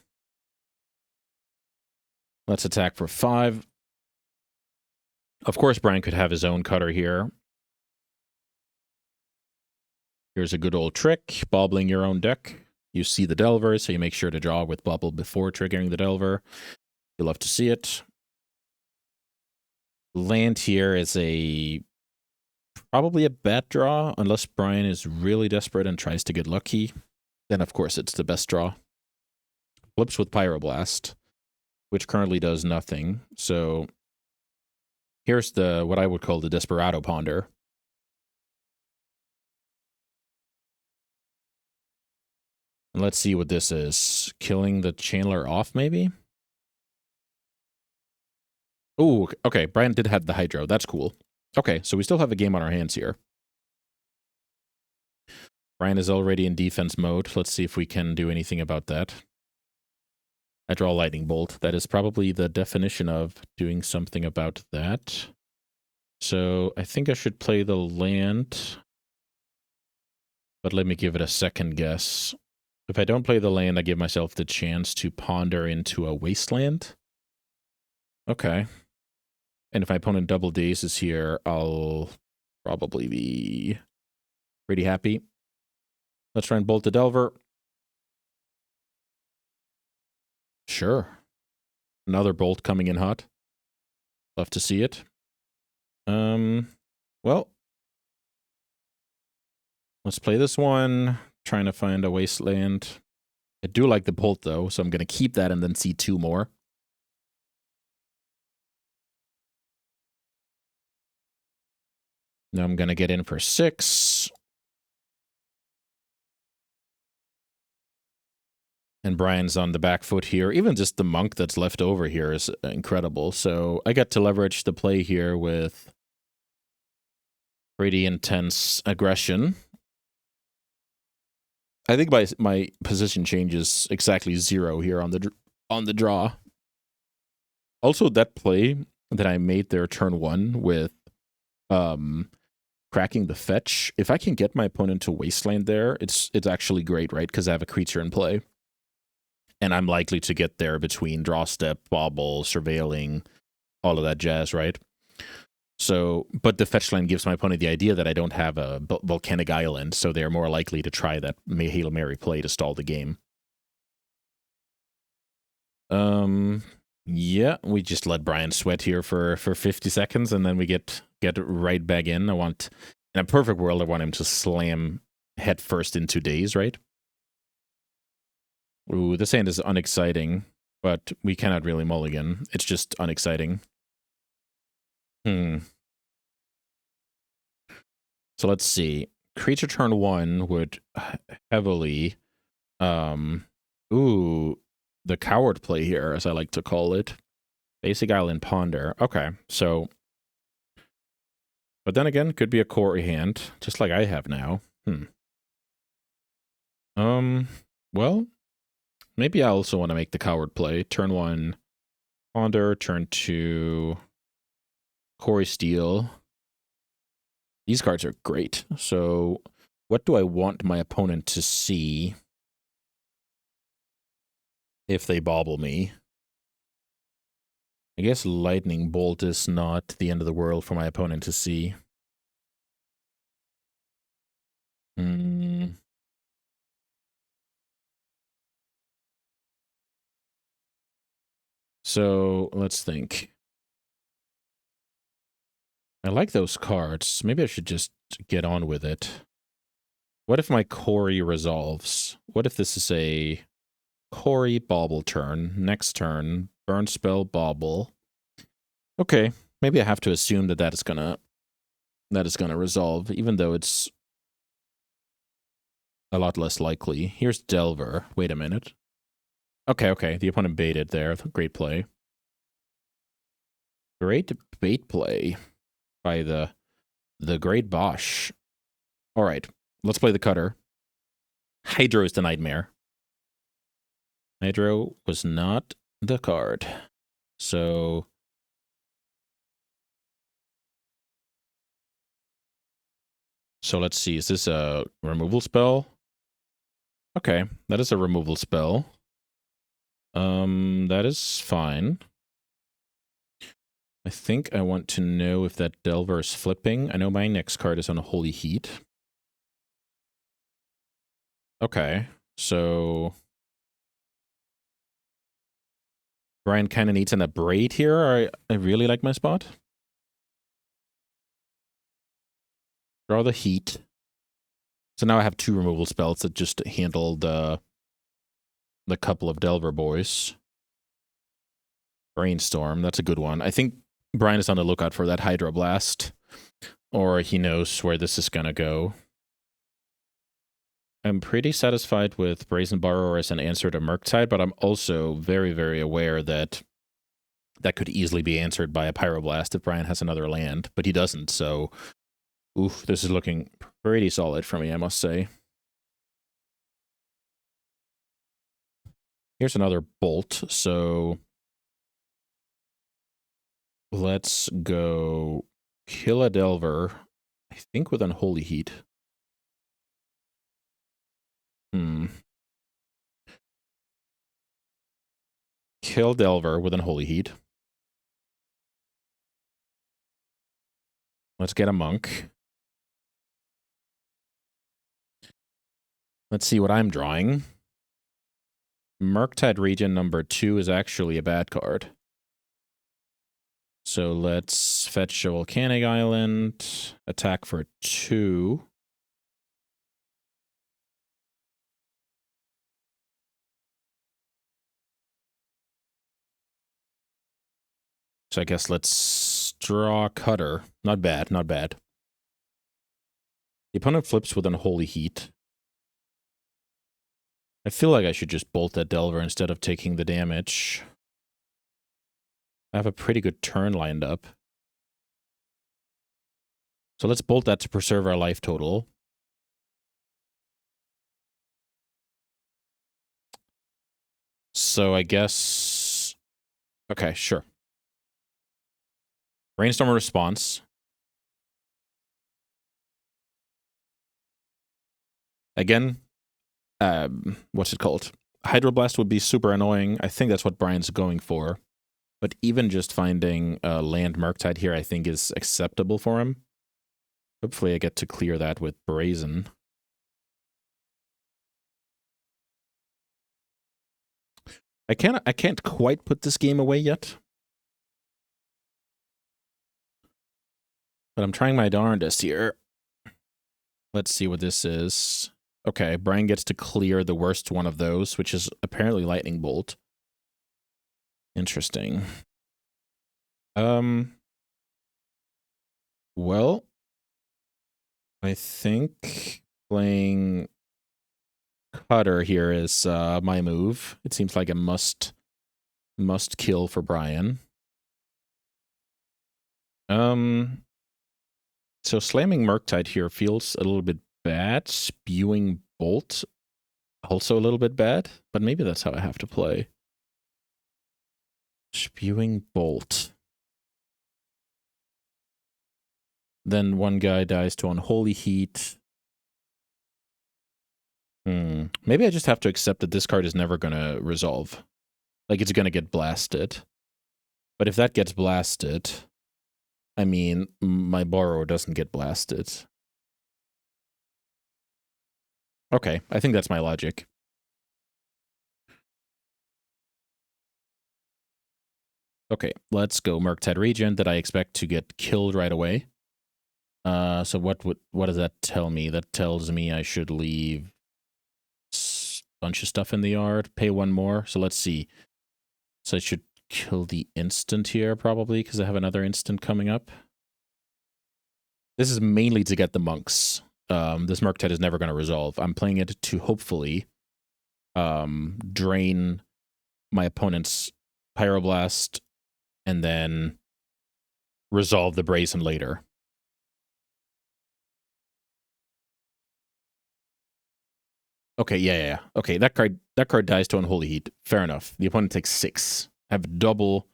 A: Let's attack for 5. Of course, Brian could have his own cutter here. Here's a good old trick, bobbling your own deck. You see the Delver, so you make sure to draw with Bubble before triggering the Delver. You'll love to see it. Land here is probably a bad draw, unless Brian is really desperate and tries to get lucky. Then, of course, it's the best draw. Flips with Pyroblast, which currently does nothing. So here's what I would call the Desperado Ponder. And let's see what this is. Killing the Channeler off, maybe? Oh, okay. Brian did have the Hydro. That's cool. Okay, so we still have a game on our hands here. Brian is already in defense mode. Let's see if we can do anything about that. I draw Lightning Bolt. That is probably the definition of doing something about that. So I think I should play the land. But let me give it a second guess. If I don't play the land, I give myself the chance to ponder into a wasteland. Okay. And if my opponent double dazes here, I'll probably be pretty happy. Let's try and bolt the Delver. Sure. Another bolt coming in hot. Love to see it. Well, let's play this one. Trying to find a wasteland. I do like the bolt, though, so I'm going to keep that and then see 2 more. Now I'm going to get in for 6. And Brian's on the back foot here. Even just the monk that's left over here is incredible. So I get to leverage the play here with pretty intense aggression. I think my position changes exactly 0 here on the draw. Also, that play that I made there turn 1 with cracking the fetch. If I can get my opponent to wasteland there, it's actually great, right? Because I have a creature in play. And I'm likely to get there between draw step, bobble, surveilling, all of that jazz, right? So, but the fetch line gives my opponent the idea that I don't have a volcanic island, so they're more likely to try that Hail Mary play to stall the game. Yeah, we just let Brian sweat here for 50 seconds, and then we get right back in. In a perfect world, I want him to slam head first into daze, right? Ooh, this hand is unexciting, but we cannot really mulligan. It's just unexciting. So let's see. Creature turn 1 would heavily... Ooh, the coward play here, as I like to call it. Basic Island Ponder. Okay, so... But then again, could be a core hand, just like I have now. Well, maybe I also want to make the coward play. Turn 1, Ponder. Turn 2, Core Steel. These cards are great. So what do I want my opponent to see if they bobble me? I guess Lightning Bolt is not the end of the world for my opponent to see. Hmm. So let's think. I like those cards. Maybe I should just get on with it. What if my Cory resolves? What if this is a Cory Bauble turn? Next turn, burn spell Bauble. Okay, maybe I have to assume that is gonna resolve, even though it's a lot less likely. Here's Delver. Wait a minute. Okay. The opponent baited there. Great play. Great bait play by the great Bosh. All right, let's play the cutter. Hydro is the nightmare. Hydro was not the card. So let's see. Is this a removal spell? Okay, that is a removal spell. That is fine. I think I want to know if that Delver is flipping. I know my next card is on Holy Heat. Okay, so Brian kind of needs an Abrade here. I really like my spot. Draw the Heat. So now I have 2 removal spells that just handled the couple of Delver boys. Brainstorm, that's a good one. I think Brian is on the lookout for that Hydroblast, or he knows where this is going to go. I'm pretty satisfied with Brazen Borrower as an answer to Murktide, but I'm also very, very aware that that could easily be answered by a Pyroblast if Brian has another land, but he doesn't, so oof, this is looking pretty solid for me, I must say. Here's another Bolt, so let's go kill a Delver, I think with Unholy Heat. Kill Delver with Unholy Heat. Let's get a Monk. Let's see what I'm drawing. Murktide Region number 2 is actually a bad card. So let's fetch a Volcanic Island, attack for 2. So I guess let's draw Cutter. Not bad, not bad. The opponent flips with Unholy Heat. I feel like I should just bolt that Delver instead of taking the damage. I have a pretty good turn lined up. So let's bolt that to preserve our life total. So I guess... Okay, sure. Brainstorm a response. Again, what's it called? Hydroblast would be super annoying. I think that's what Brian's going for. But even just finding land Murktide here, I think is acceptable for him. Hopefully I get to clear that with Brazen. I can't quite put this game away yet. But I'm trying my darndest here. Let's see what this is. Okay, Brian gets to clear the worst one of those, which is apparently Lightning Bolt. Interesting. Well, I think playing Cutter here is my move. It seems like a must kill for Brian. So slamming Murktide here feels a little bit bad. Spewing Bolt also a little bit bad, but maybe that's how I have to play. Spewing Bolt. Then one guy dies to Unholy Heat. Maybe I just have to accept that this card is never going to resolve. Like, it's going to get blasted. But if that gets blasted, I mean, my borrower doesn't get blasted. Okay, I think that's my logic. Okay, let's go Murktide Regent that I expect to get killed right away. So what does that tell me? That tells me I should leave a bunch of stuff in the yard, pay one more. So let's see. So I should kill the instant here probably because I have another instant coming up. This is mainly to get the monks. This Murktide is never going to resolve. I'm playing it to hopefully drain my opponent's Pyroblast and then resolve the Brazen later. Okay, yeah. Okay, that card dies to Unholy Heat. Fair enough. The opponent takes 6. I have double.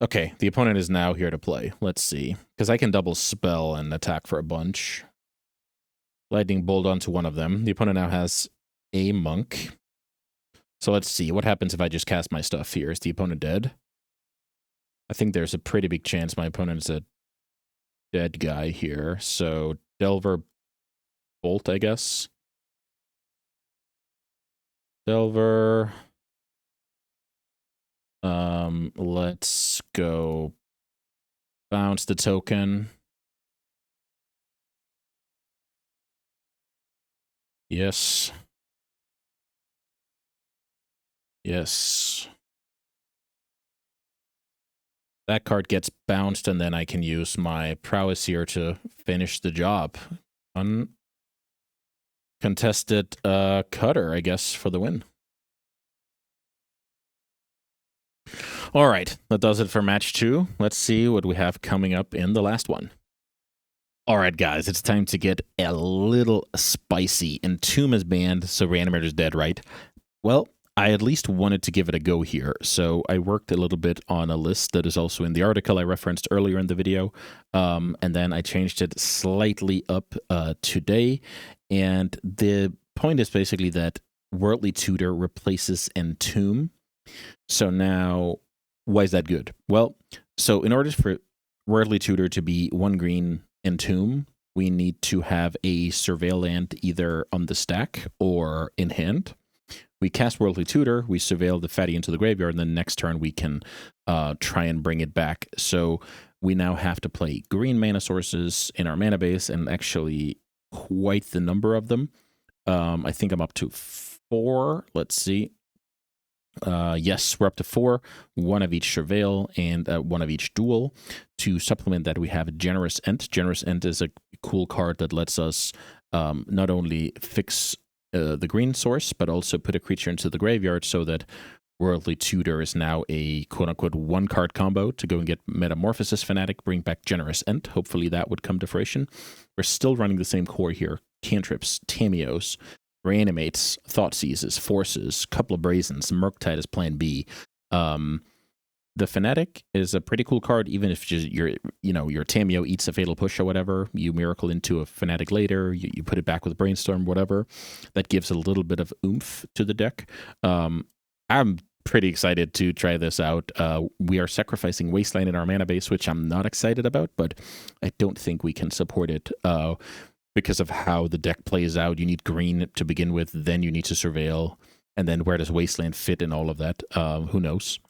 A: Okay, the opponent is now here to play. Let's see. Because I can double spell and attack for a bunch. Lightning Bolt onto one of them. The opponent now has a monk. So let's see. What happens if I just cast my stuff here? Is the opponent dead? I think there's a pretty big chance my opponent's a dead guy here. So Delver Bolt, I guess. Delver. Let's go bounce the token. Yes. Yes. That card gets bounced, and then I can use my prowess here to finish the job. Uncontested cutter, I guess, for the win. All right, that does it for match 2. Let's see what we have coming up in the last one. All right, guys, it's time to get a little spicy. Entomb is banned, so Reanimator's dead, right? Well, I at least wanted to give it a go here, so I worked a little bit on a list that is also in the article I referenced earlier in the video, and then I changed it slightly up today, and the point is basically that Worldly Tutor replaces Entomb. So now, why is that good? Well, so in order for Worldly Tutor to be 1 green Entomb, we need to have a Surveil land either on the stack or in hand. We cast Worldly Tutor, we surveil the fatty into the graveyard, and then next turn we can try and bring it back. So we now have to play green mana sources in our mana base, and actually quite the number of them. I think I'm up to 4. Let's see. Yes, we're up to 4, 1 of each Surveil and 1 of each Duel. To supplement that, we have Generous End. Generous End is a cool card that lets us not only fix the green source, but also put a creature into the graveyard so that Worldly Tutor is now a quote-unquote 1-card combo to go and get Metamorphosis Fanatic, bring back Generous End. Hopefully that would come to fruition. We're still running the same core here. Cantrips, Tamios, Reanimates, Thoughtseizes, Forces, couple of Brazens, Murktide is plan B. The Fanatic is a pretty cool card, even if just your Tamio eats a Fatal Push or whatever, you Miracle into a Fanatic later, you put it back with Brainstorm, whatever. That gives a little bit of oomph to the deck. I'm pretty excited to try this out. We are sacrificing Wasteland in our mana base, which I'm not excited about, but I don't think we can support it because of how the deck plays out. You need green to begin with, then you need to Surveil, and then where does Wasteland fit in all of that? Who knows?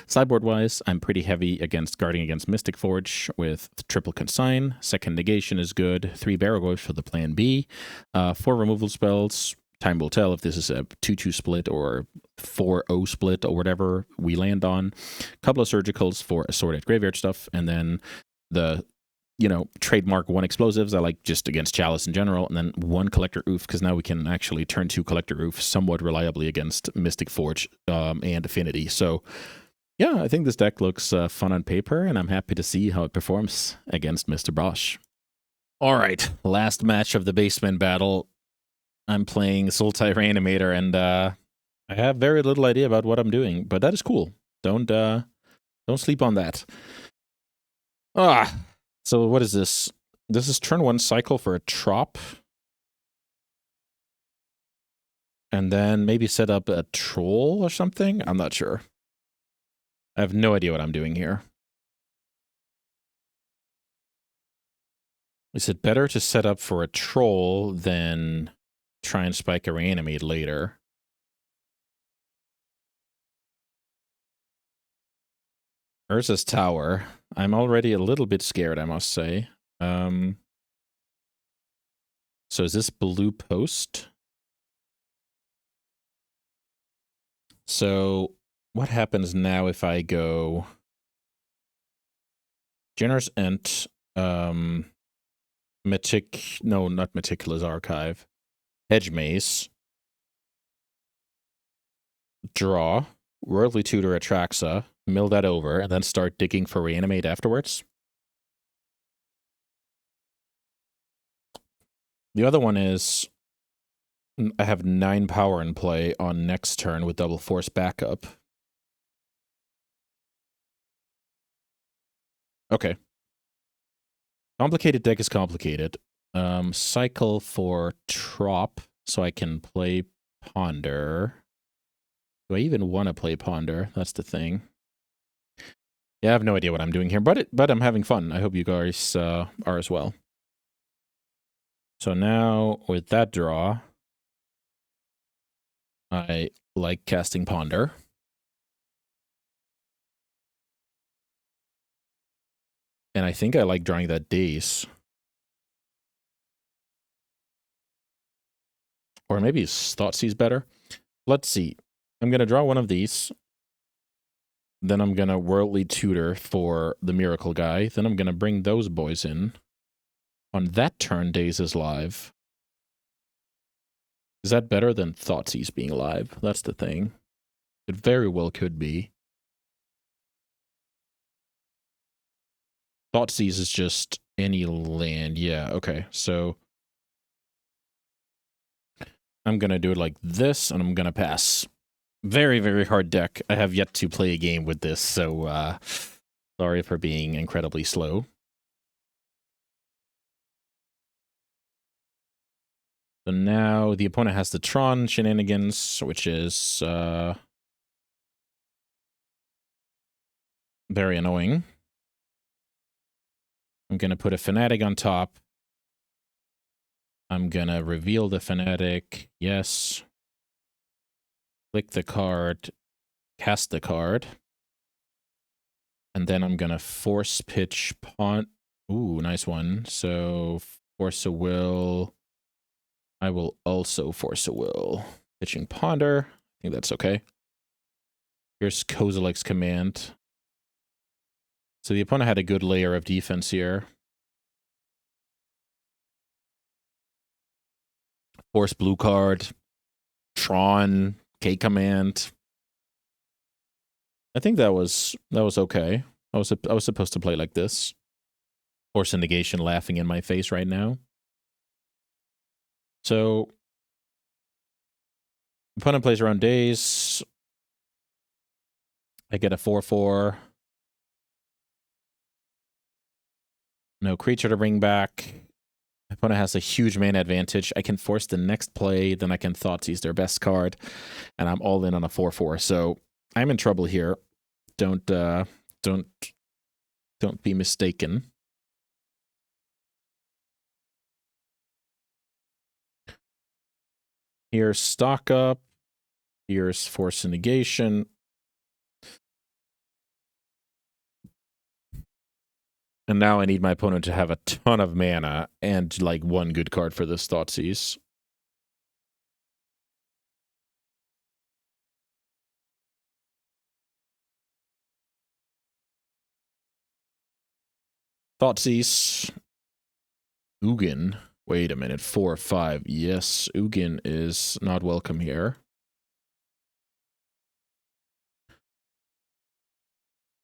A: Sideboard-wise, I'm pretty heavy against guarding against Mystic Forge with triple Consign. Second Negation is good. 3 Barrow for the plan B. 4 removal spells. Time will tell if this is a 2-2 split or 4-0 split or whatever we land on. Couple of Surgicals for assorted graveyard stuff, and then the trademark 1 explosives I like just against Chalice in general, and then 1 Collector Oof, because now we can actually turn 2 Collector Oof somewhat reliably against Mystic Forge and Affinity. So yeah, I think this deck looks fun on paper, and I'm happy to see how it performs against Mr. Bosh. All right, last match of the basement battle. I'm playing Sultai Reanimator, and I have very little idea about what I'm doing, but that is cool. Don't sleep on that. So what is this? This is turn 1 cycle for a Trop. And then maybe set up a Troll or something? I'm not sure. I have no idea what I'm doing here. Is it better to set up for a Troll than try and spike a Reanimate later. Urza's Tower. I'm already a little bit scared, I must say. So is this blue post? So what happens now if I go Generous Ent, no, not Meticulous Archive, Hedge Maze, draw, Worldly Tutor Atraxa, mill that over, and then start digging for Reanimate afterwards? The other one is I have 9 power in play on next turn with double force backup. Okay. Complicated deck is complicated. Cycle for Trop so I can play Ponder. Do I even want to play Ponder? That's the thing. Yeah, I have no idea what I'm doing here, but I'm having fun. I hope you guys are as well. So now with that draw, I like casting Ponder. And I think I like drawing that Daze. Or maybe Thoughtseize better. Let's see. I'm going to draw one of these. Then I'm going to Worldly Tutor for the Miracle guy. Then I'm going to bring those boys in. On that turn, Daze is live. Is that better than Thoughtseize being live? That's the thing. It very well could be. Thoughtseize is just any land. Yeah, okay. So I'm going to do it like this, and I'm going to pass. Very, very hard deck. I have yet to play a game with this, so sorry for being incredibly slow. So now the opponent has the Tron shenanigans, which is very annoying. I'm going to put a Fanatic on top. I'm going to reveal the Fanatic. Yes. Click the card. Cast the card. And then I'm going to force pitch pawn. Ooh, nice one. So force a will. I will also force a will. Pitching Ponder. I think that's okay. Here's Kozilek's command. So the opponent had a good layer of defense here. Force blue card. Tron. K command. I think that was okay. I was supposed to play like this. Force negation laughing in my face right now. So opponent plays around Daze. I get a 4/4. No creature to bring back. My opponent has a huge mana advantage. I can force the next play, then I can Thoughtseize their best card, and I'm all in on a 4/4. So I'm in trouble here. Don't be mistaken. Here's stock up. Here's force negation. And now I need my opponent to have a ton of mana and like one good card for this Thoughtseize. Thoughtseize. Ugin. Wait a minute. 4/5. Yes, Ugin is not welcome here.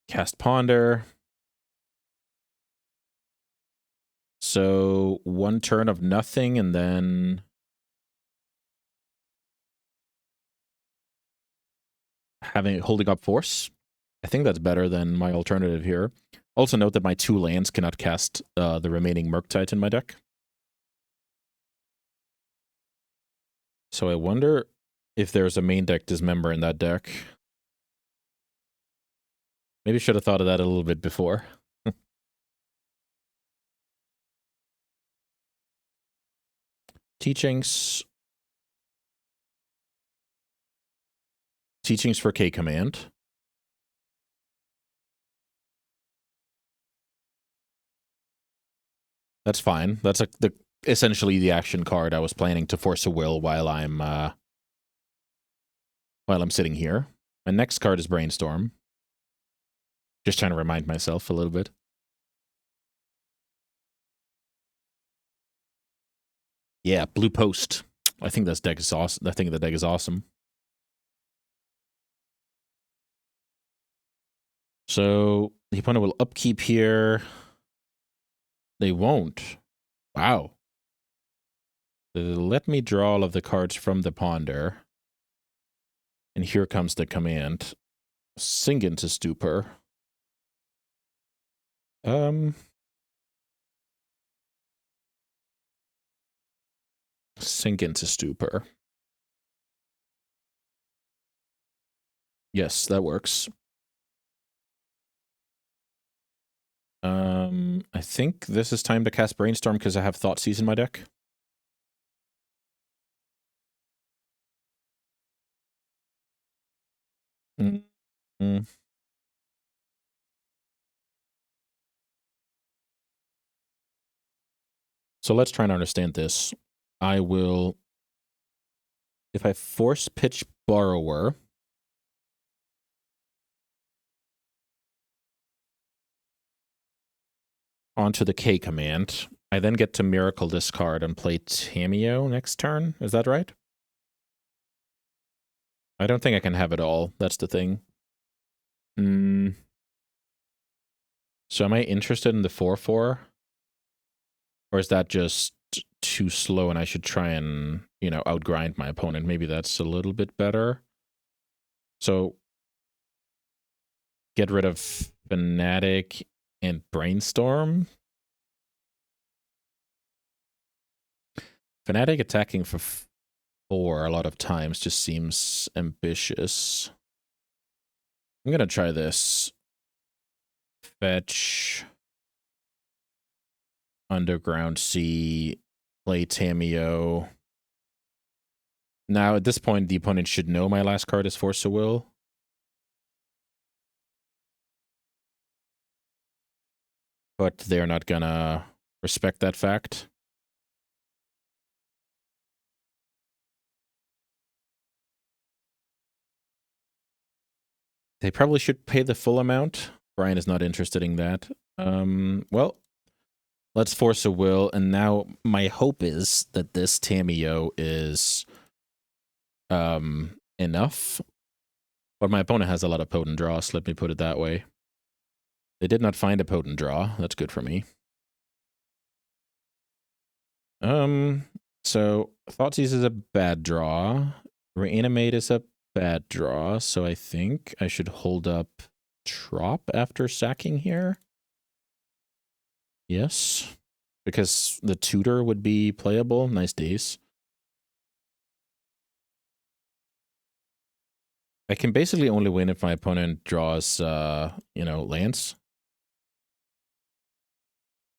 A: Cast Ponder. So one turn of nothing and then holding up force. I think that's better than my alternative here. Also note that my 2 lands cannot cast the remaining Murktide in my deck. So I wonder if there's a main deck dismember in that deck. Maybe should have thought of that a little bit before. Teachings. Teachings for K command. That's fine. That's essentially the action card I was planning to force a will while I'm sitting here. My next card is Brainstorm. Just trying to remind myself a little bit. Yeah, Blue Post. I think this deck is awesome. I think the deck is awesome. So the opponent will upkeep here. They won't. Wow. Let me draw all of the cards from the Ponder. And here comes the command. Sink into Stupor. Sink into Stupor. Yes, that works. I think this is time to cast Brainstorm because I have Thoughtseize in my deck. So let's try and understand this. I will, if I force pitch Borrower, onto the K command, I then get to Miracle this card and play Tamiyo next turn. Is that right? I don't think I can have it all. That's the thing. So am I interested in the 4/4? Or is that just too slow and I should try and, you know, outgrind my opponent? Maybe that's a little bit better. So get rid of Fanatic and Brainstorm. Fanatic attacking for 4 a lot of times just seems ambitious. I'm going to try this. Fetch. Underground Sea. Play Tamiyo. Now, at this point, the opponent should know my last card is Force of Will. But they're not gonna respect that fact. They probably should pay the full amount. Brian is not interested in that. Well, let's Force a Will. And now my hope is that this Tamiyo is enough. But my opponent has a lot of potent draws, let me put it that way. They did not find a potent draw. That's good for me. So Thoughtseize is a bad draw. Reanimate is a bad draw, so I think I should hold up Trop after sacking here. Yes, because the tutor would be playable. Nice days. I can basically only win if my opponent draws, you know, lands.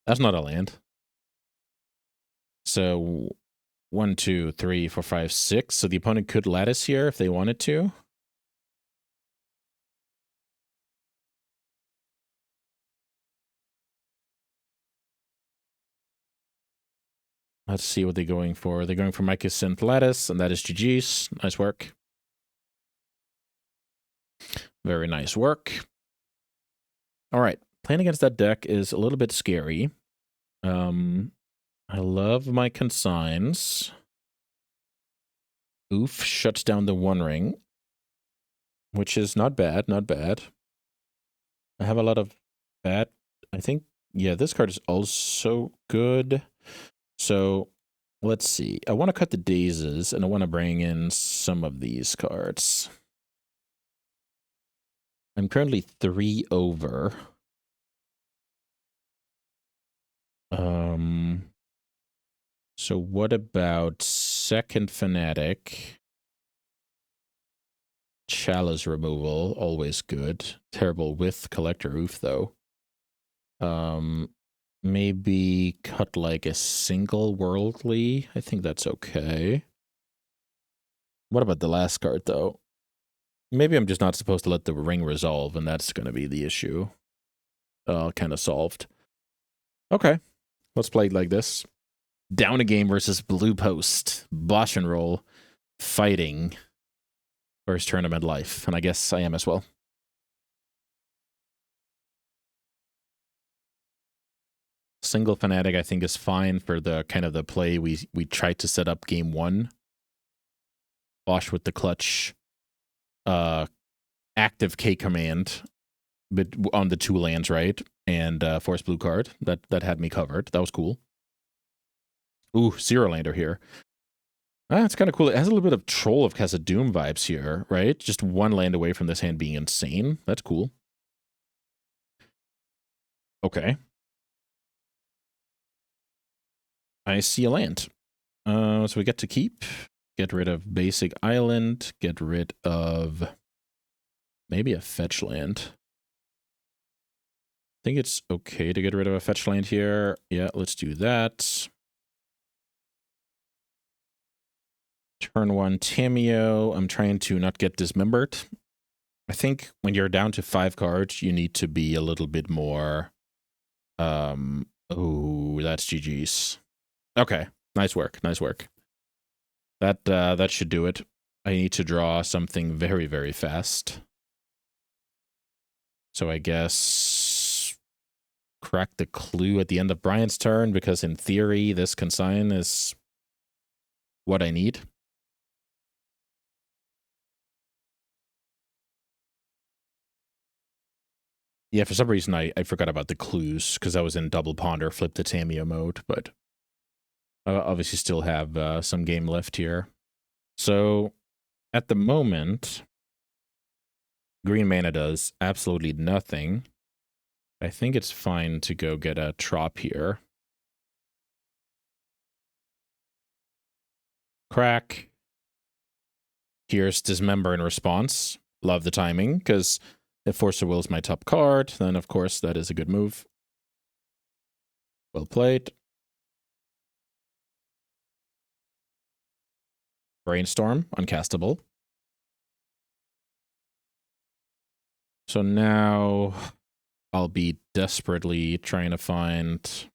A: That's not a land. So 1, 2, 3, 4, 5, 6. So the opponent could lattice here if they wanted to. Let's see what they're going for. They're going for Mycosynth Lattice, and that is GG's. Nice work. Very nice work. All right. Playing against that deck is a little bit scary. I love my consigns. Oof shuts down the One Ring, which is not bad, not bad. I have a lot of bad. I think, yeah, this card is also good. So let's see. I want to cut the Dazes, and I want to bring in some of these cards. I'm currently 3 over. So what about Second Fanatic? Chalice removal, always good. Terrible with Collector Roof, though. Maybe cut like a single Worldly. I think that's okay. What about the last card, though? Maybe I'm just not supposed to let the ring resolve, and that's going to be the issue. Kind of solved. Okay, let's play it like this. Down a game versus Blue Post. BoshNRoll fighting for his tournament life, and I guess I am as well. Single Fanatic, I think, is fine for the kind of the play we tried to set up game one. Bosh with the clutch, active K command, but on the 2 lands, right? And force blue card. That had me covered. That was cool. Ooh, Zero Lander here. It's kind of cool. It has a little bit of Troll of Khazad-dûm vibes here, right? Just 1 land away from this hand being insane. That's cool. Okay. I see a land. So we get to keep. Get rid of basic island. Get rid of maybe a fetch land. I think it's okay to get rid of a fetch land here. Yeah, let's do that. Turn 1 Tamiyo. I'm trying to not get dismembered. I think when you're down to 5 cards, you need to be a little bit more... oh, that's GG's. Okay, nice work, nice work. That should do it. I need to draw something very, very fast. So I guess crack the clue at the end of Brian's turn, because in theory, this consign is what I need. Yeah, for some reason, I forgot about the clues, because I was in double ponder, flip to Tamiyo mode, but I obviously still have some game left here. So, at the moment, green mana does absolutely nothing. I think it's fine to go get a Trop here. Crack. Here's Dismember in response. Love the timing, because if Force of Will is my top card, then of course that is a good move. Well played. Brainstorm, uncastable. So now I'll be desperately trying to find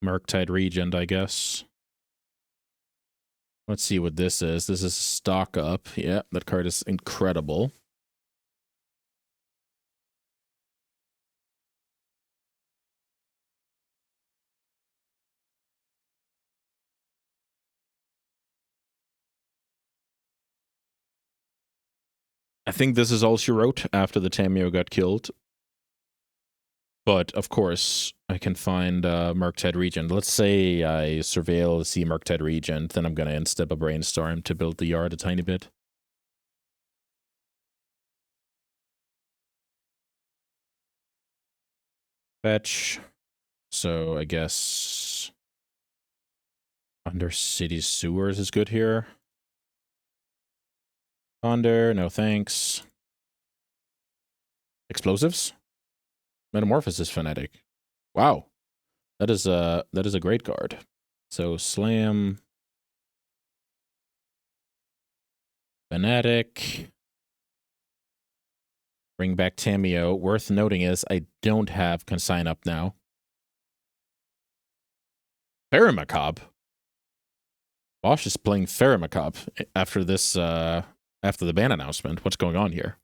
A: Murktide Regent, I guess. Let's see what this is. This is stock up. Yeah, that card is incredible. I think this is all she wrote after the Tamiyo got killed. But, of course, I can find Murktide Regent. Let's say I surveil, see Murktide Regent, then I'm going to instep a Brainstorm to build the yard a tiny bit. Fetch. So, I guess Undercity Sewers is good here. Ponder, no thanks. Explosives? Metamorphosis Fanatic. Wow. That is a great card. So Slam. Fanatic. Bring back Tamiyo. Worth noting is I don't have Consign up now. Ferromacabre. Bosh is playing Ferromacabre after this after the ban announcement. What's going on here?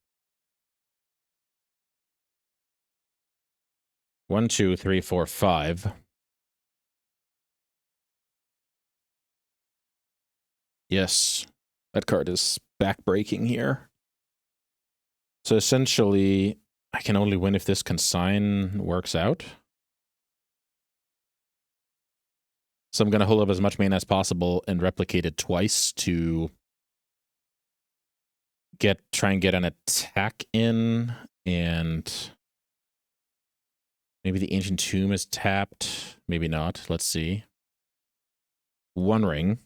A: 1, 2, 3, 4, 5. Yes, that card is backbreaking here. So essentially, I can only win if this consign works out. So I'm going to hold up as much mana as possible and replicate it twice to try and get an attack in, and maybe the Ancient Tomb is tapped. Maybe not. Let's see. 1 ring.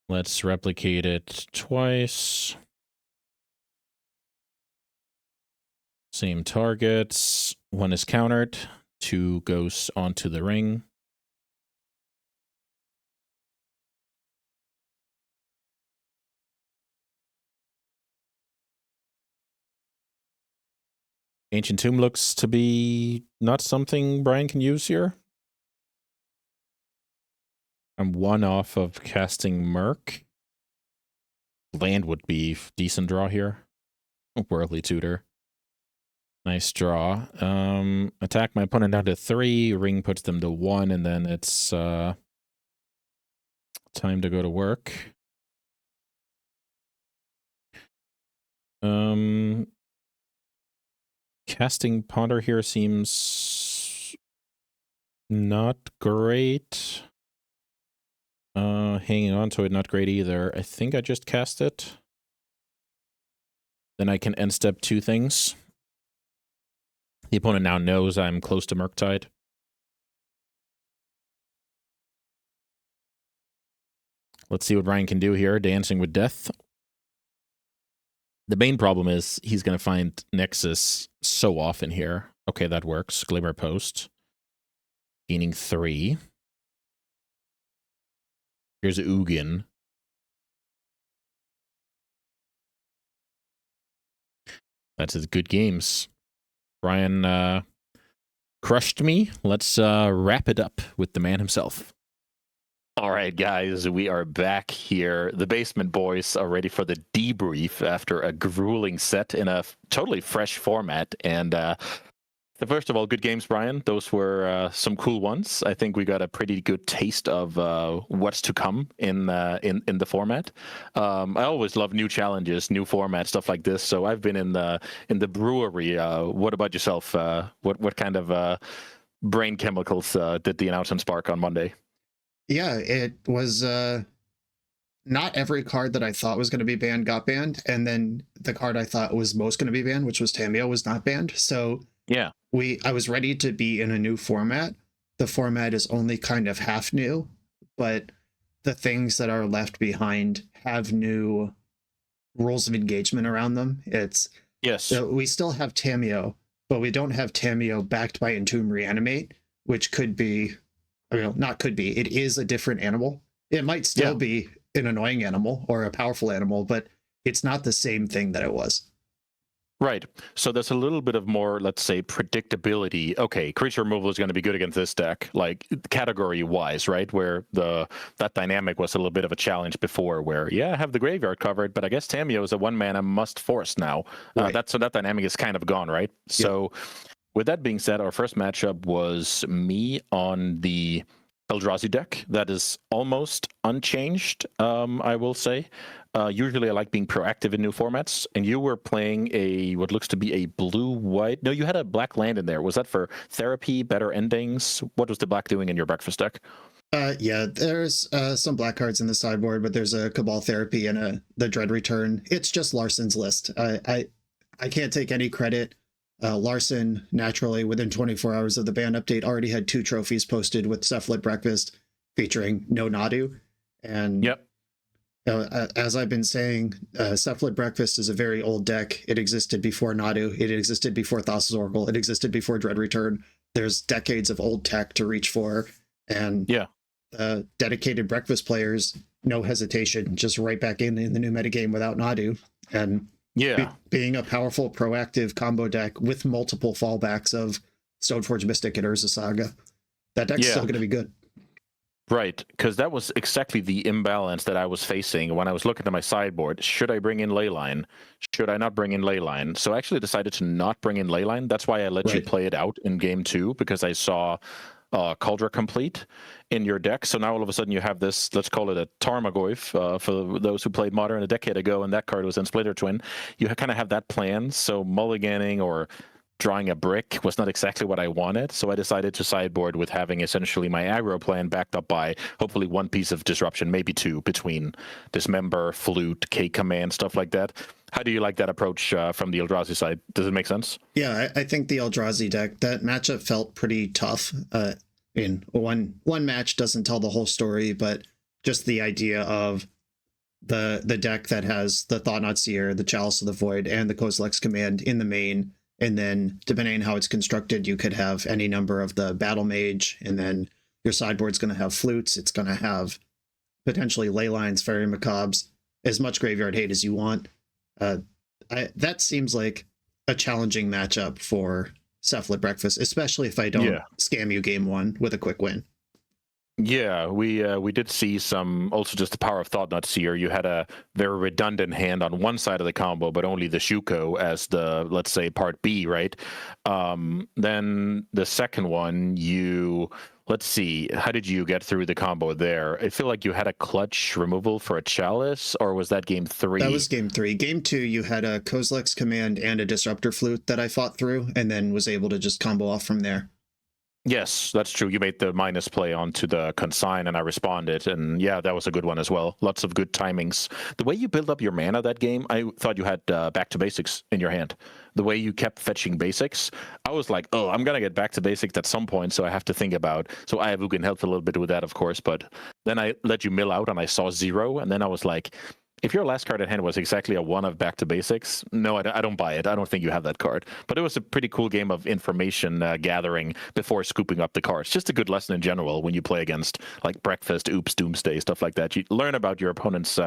A: Let's replicate it twice. Same targets. 1 is countered. 2 goes onto the ring. Ancient Tomb looks to be not something Brian can use here. I'm one off of casting Merc. Land would be decent draw here. Worldly Tutor. Nice draw. Attack my opponent down to 3. Ring puts them to 1, and then it's time to go to work. Casting Ponder here seems not great. Hanging on to it, not great either. I think I just cast it. Then I can end step 2 things. The opponent now knows I'm close to Murktide. Let's see what Ryan can do here. Dancing with Death. The main problem is he's going to find Nexus so often here. Okay, that works. Glimmer Post. Gaining 3. Here's Ugin. That's his good games. Brian crushed me. Let's wrap it up with the man himself.
B: All right, guys, we are back here. The Basement Boys are ready for the debrief after a grueling set in a totally fresh format. And first of all, good games, Brian. Those were some cool ones. I think we got a pretty good taste of what's to come in the format. I always love new challenges, new formats, stuff like this. So I've been in the brewery. What about yourself? What kind of brain chemicals did the announcement spark on Monday?
C: Yeah, it was not every card that I thought was going to be banned got banned, and then the card I thought was most going to be banned, which was Tamiyo, was not banned. So
B: yeah,
C: I was ready to be in a new format. The format is only kind of half new, but the things that are left behind have new rules of engagement around them. So we still have Tamiyo, but we don't have Tamiyo backed by Entomb Reanimate, which could be, not could be, it is a different animal. It might still be an annoying animal or a powerful animal, but it's not the same thing that it was.
B: Right. So there's a little bit of more, let's say, predictability. Okay, creature removal is going to be good against this deck, like category-wise, right? Where that dynamic was a little bit of a challenge before, where I have the graveyard covered, but I guess Tamiyo is a 1-mana must force now.
C: Right.
B: So that dynamic is kind of gone, right? Yep. So with that being said, our first matchup was me on the Eldrazi deck. That is almost unchanged, I will say. Usually I like being proactive in new formats, and you were playing what looks to be a blue-white. No, you had a black land in there. Was that for therapy, better endings? What was the black doing in your breakfast deck?
C: Yeah, there's some black cards in the sideboard, but there's a Cabal Therapy and the Dread Return. It's just Larson's list. I can't take any credit. Larson, naturally, within 24 hours of the ban update, already had 2 trophies posted with Cephalid Breakfast featuring no Nadu. And as I've been saying, Cephalid Breakfast is a very old deck. It existed before Nadu. It existed before Thassa's Oracle. It existed before Dread Return. There's decades of old tech to reach for. And dedicated breakfast players, no hesitation, just right back in the new metagame without Nadu. And being a powerful, proactive combo deck with multiple fallbacks of Stoneforge Mystic and Urza Saga, that deck's still going to be good.
B: Right, because that was exactly the imbalance that I was facing when I was looking at my sideboard. Should I bring in Leyline? Should I not bring in Leyline? So I actually decided to not bring in Leyline. That's why I let you play it out in game 2, because I saw Cauldron Complete in your deck. So now all of a sudden you have this, let's call it a Tarmogoyf, for those who played Modern a decade ago, and that card was in Splinter Twin. You kind of have that plan, so mulliganing or drawing a brick was not exactly what I wanted, so I decided to sideboard with having essentially my aggro plan backed up by hopefully 1 piece of disruption, maybe 2, between Dismember, Flute, K-Command, stuff like that. How do you like that approach from the Eldrazi side? Does it make sense?
C: Yeah, I think the Eldrazi deck, that matchup felt pretty tough. One match doesn't tell the whole story, but just the idea of the deck that has the Thought-Knot Seer, the Chalice of the Void, and the Kozilek's Command in the main. And then, depending on how it's constructed, you could have any number of the Battle Mage, and then your sideboard's going to have Flutes. It's going to have potentially Leylines, Fairy Macabres, as much graveyard hate as you want. That seems like a challenging matchup for Cephalid Breakfast, especially if I don't scam you game one with a quick win.
B: Yeah, we did see some, also just the power of Thought Nut Seer. You had a very redundant hand on one side of the combo, but only the Shuko as the, let's say, part B, right? Then the second one, let's see, how did you get through the combo there? I feel like you had a clutch removal for a Chalice, or was that game 3?
C: That was game 3. Game 2, you had a Kozilek's Command and a Disruptor Flute that I fought through, and then was able to just combo off from there.
B: Yes, that's true. You made the minus play onto the consign, and I responded, and yeah, that was a good one as well. Lots of good timings. The way you build up your mana that game, I thought you had back to basics in your hand. The way you kept fetching basics, I was like, oh, I'm gonna get back to basics at some point, so I have to think about. So Ayavugan helped a little bit with that, of course, but then I let you mill out, and I saw 0, and then I was like, if your last card in hand was exactly a 1 of back to basics, no, I don't buy it. I don't think you have that card. But it was a pretty cool game of information gathering before scooping up the cards. Just a good lesson in general when you play against like Breakfast, Oops, Doomsday, stuff like that. You learn about your opponent's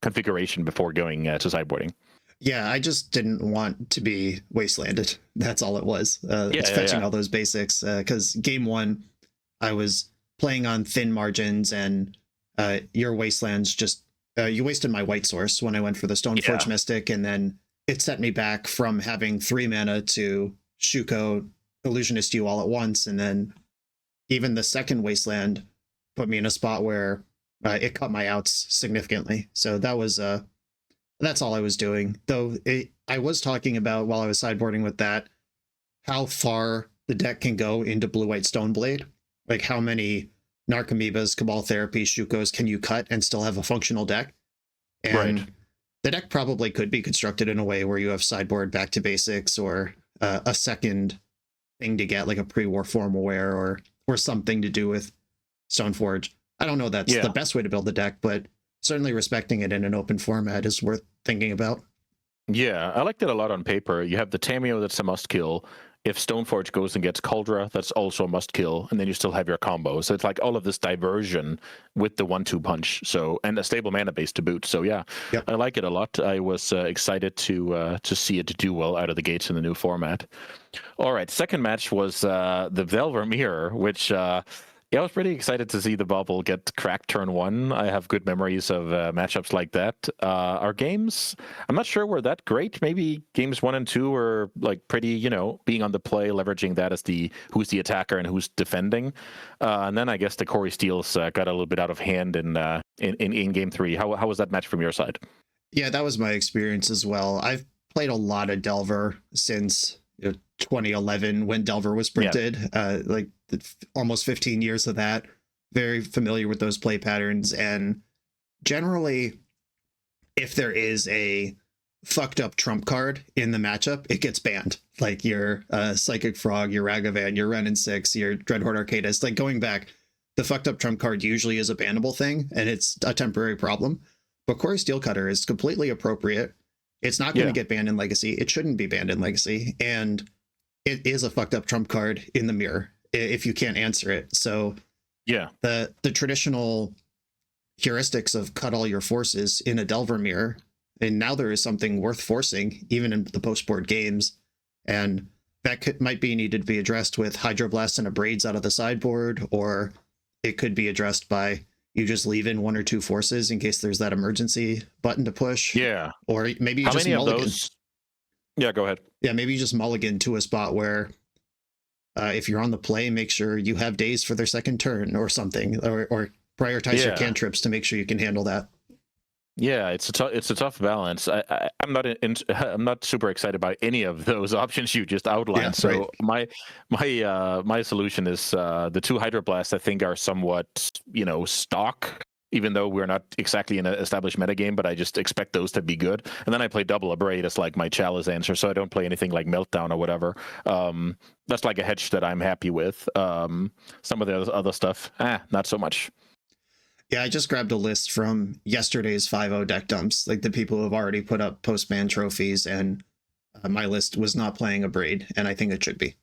B: configuration before going to sideboarding.
C: Yeah, I just didn't want to be wastelanded. That's all it was. Fetching all those basics. Because game 1, I was playing on thin margins, and your wastelands just... you wasted my white source when I went for the Stoneforge Mystic, and then it set me back from having 3 mana to Shuko Illusionist you all at once, and then even the second wasteland put me in a spot where it cut my outs significantly. So that was that's all I was doing. Though I was talking about, while I was sideboarding with that, how far the deck can go into Blue-White Stoneblade. Like how many Narcomoebas, Cabal Therapy, Shukos can you cut and still have a functional deck? And the deck probably could be constructed in a way where you have sideboard back to basics, or a second thing to get, like a pre-war form aware, or something to do with Stoneforge. I don't know that's the best way to build the deck, but certainly respecting it in an open format is worth thinking about.
B: Yeah, I liked it a lot on paper. You have the Tameo that's a must kill. If Stoneforge goes and gets Cauldra, that's also a must kill, and then you still have your combo. So it's like all of this diversion with the 1-2 punch. So, and a stable mana base to boot. So yeah, I like it a lot. I was excited to see it do well out of the gates in the new format. All right, second match was the Delver Mirror, which I was pretty excited to see the bubble get cracked turn 1. I have good memories of matchups like that. Our games, I'm not sure were that great. Maybe games 1 and 2 were like pretty, being on the play, leveraging that as who's the attacker and who's defending. And then I guess the Corey Steels got a little bit out of hand in game 3. How was that match from your side?
C: Yeah, that was my experience as well. I've played a lot of Delver since 2011 when Delver was printed, like almost 15 years of that. Very familiar with those play patterns, and generally if there is a fucked up trump card in the matchup, it gets banned. Like your Psychic Frog, your Ragavan, your Ren and 6, your Dreadhorde Arcadist. Like going back, the fucked up trump card usually is a bannable thing, and it's a temporary problem. But Corey Steelcutter is completely appropriate. It's not going to get banned in Legacy. It shouldn't be banned in Legacy. And it is a fucked up trump card in the mirror if you can't answer it. So the traditional heuristics of cut all your forces in a Delver mirror, and now there is something worth forcing, even in the post-board games. And that might be needed to be addressed with Hydroblast and a Braids out of the sideboard, or it could be addressed by you just leave in 1 or 2 forces in case there's that emergency button to push.
B: Yeah.
C: Or maybe you
B: How
C: just
B: many
C: mulligan.
B: of those? Yeah, go ahead.
C: Yeah, maybe you just mulligan to a spot where if you're on the play, make sure you have days for their second turn or something, or prioritize your cantrips to make sure you can handle that. Yeah,
B: it's a tough balance. I'm not super excited by any of those options you just outlined. So my solution is the 2 Hydroblasts I think are somewhat stock, even though we're not exactly in an established metagame, but I just expect those to be good. And then I play double Abrade as like my Chalice answer, so I don't play anything like Meltdown or whatever. That's like a hedge that I'm happy with. Some of the other stuff, not so much.
C: Yeah, I just grabbed a list from yesterday's 5-0 deck dumps, like the people who have already put up post-ban trophies, and my list was not playing Abrade, and I think it should be.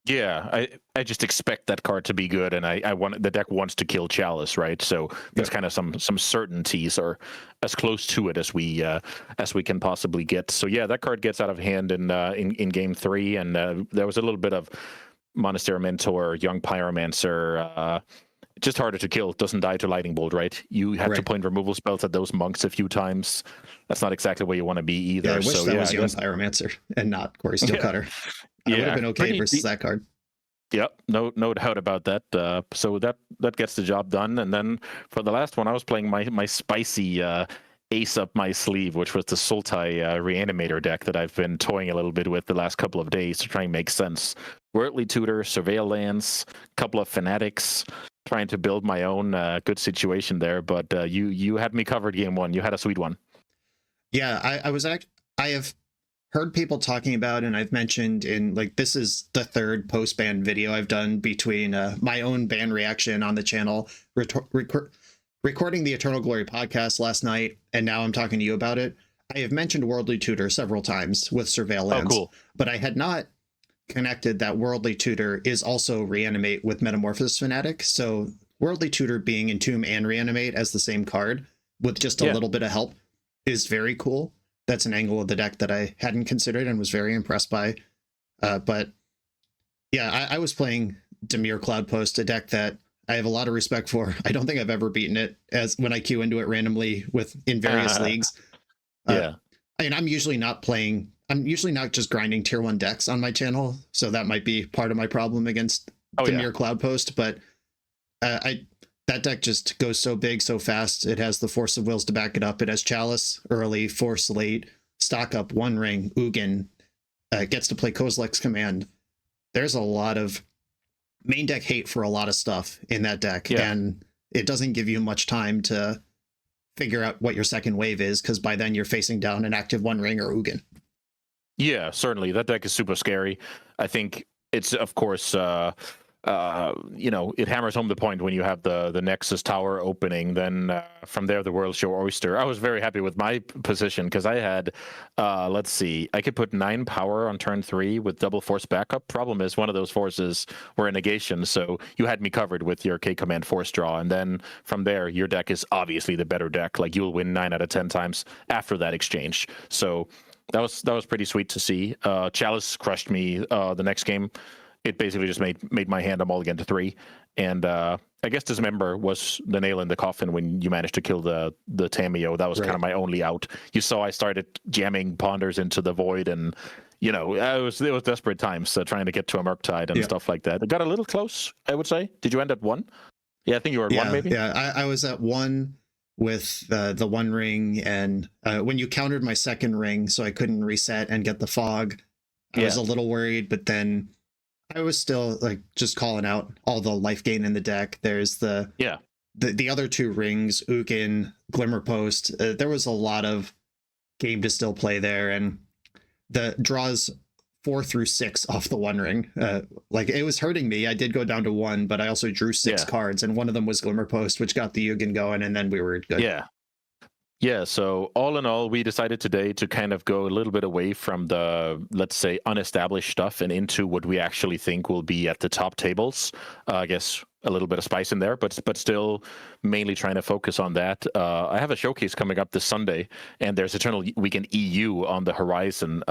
B: Yeah, I just expect that card to be good, and I want the deck wants to kill Chalice, right? So there's kind of some certainties, or as close to it as we can possibly get. So yeah, that card gets out of hand in game 3, and there was a little bit of Monastery Mentor, Young Pyromancer. Just harder to kill. Doesn't die to Lightning Bolt, right? You had to point removal spells at those monks a few times. That's not exactly where you want to be either.
C: Yeah, I wish that was Young Pyromancer and not Quarry Steel Cutter. I would have been okay versus that card.
B: Yep, no doubt about that. So that gets the job done. And then for the last one, I was playing my spicy ace up my sleeve, which was the Sultai Reanimator deck that I've been toying a little bit with the last couple of days to try and make sense. Worldly Tutor, Surveil Lands, couple of Fanatics, trying to build my own good situation there. But you had me covered game 1. You had a sweet one.
C: Yeah, I have heard people talking about, and I've mentioned in, like, this is the 3rd post-ban video I've done between my own ban reaction on the channel, recording the Eternal Glory podcast last night, and now I'm talking to you about it. I have mentioned Worldly Tutor several times with Surveil Lands, but I had not connected that Worldly Tutor is also Reanimate with Metamorphosis Fanatic. So Worldly Tutor being Entomb and Reanimate as the same card with just a little bit of help is very cool. That's an angle of the deck that I hadn't considered and was very impressed by. But yeah, I was playing Dimir Cloudpost, a deck that I have a lot of respect for. I don't think I've ever beaten it as when I queue into it randomly in various leagues. I mean, I'm usually not just grinding tier 1 decks on my channel, so that might be part of my problem against Dimir Cloudpost, but that deck just goes so big, so fast. It has the Force of Wills to back it up. It has Chalice early, Force late, stock up, One Ring, Ugin, gets to play Kozilek's Command. There's a lot of main deck hate for a lot of stuff in that deck, and it doesn't give you much time to figure out what your second wave is, because by then you're facing down an active One Ring or Ugin.
B: Yeah, certainly. That deck is super scary. I think it's, of course... it hammers home the point when you have the Nexus Tower opening. Then from there, the World Show Oyster. I was very happy with my position because I had, let's see, I could put 9 power on turn 3 with double force backup. Problem is, one of those forces were a negation, so you had me covered with your K command force draw. And then from there, your deck is obviously the better deck. Like, you'll win 9 out of 10 times after that exchange. So that was pretty sweet to see. Chalice crushed me the next game. It basically just made my hand a mulligan to 3. And I guess Dismember was the nail in the coffin when you managed to kill the Tameo. That was kind of my only out. You saw I started jamming Ponders into the void, and it was desperate times trying to get to a Murktide and stuff like that. It got a little close, I would say. Did you end at 1? Yeah, I think you were at 1 maybe.
C: Yeah, I was at 1 with the One Ring, and when you countered my second ring, so I couldn't reset and get the fog, I was a little worried, but then I was still just calling out all the life gain in the deck. There's the other 2 rings, Ugin, Glimmerpost. There was a lot of game to still play there, and the draws 4 through 6 off the One Ring. It was hurting me. I did go down to 1, but I also drew 6 cards, and one of them was Glimmerpost, which got the Ugin going, and then we were good.
B: Yeah, so all in all, we decided today to kind of go a little bit away from the, let's say, unestablished stuff and into what we actually think will be at the top tables. I guess a little bit of spice in there, but still mainly trying to focus on that. I have a showcase coming up this Sunday, and there's Eternal Weekend EU on the horizon.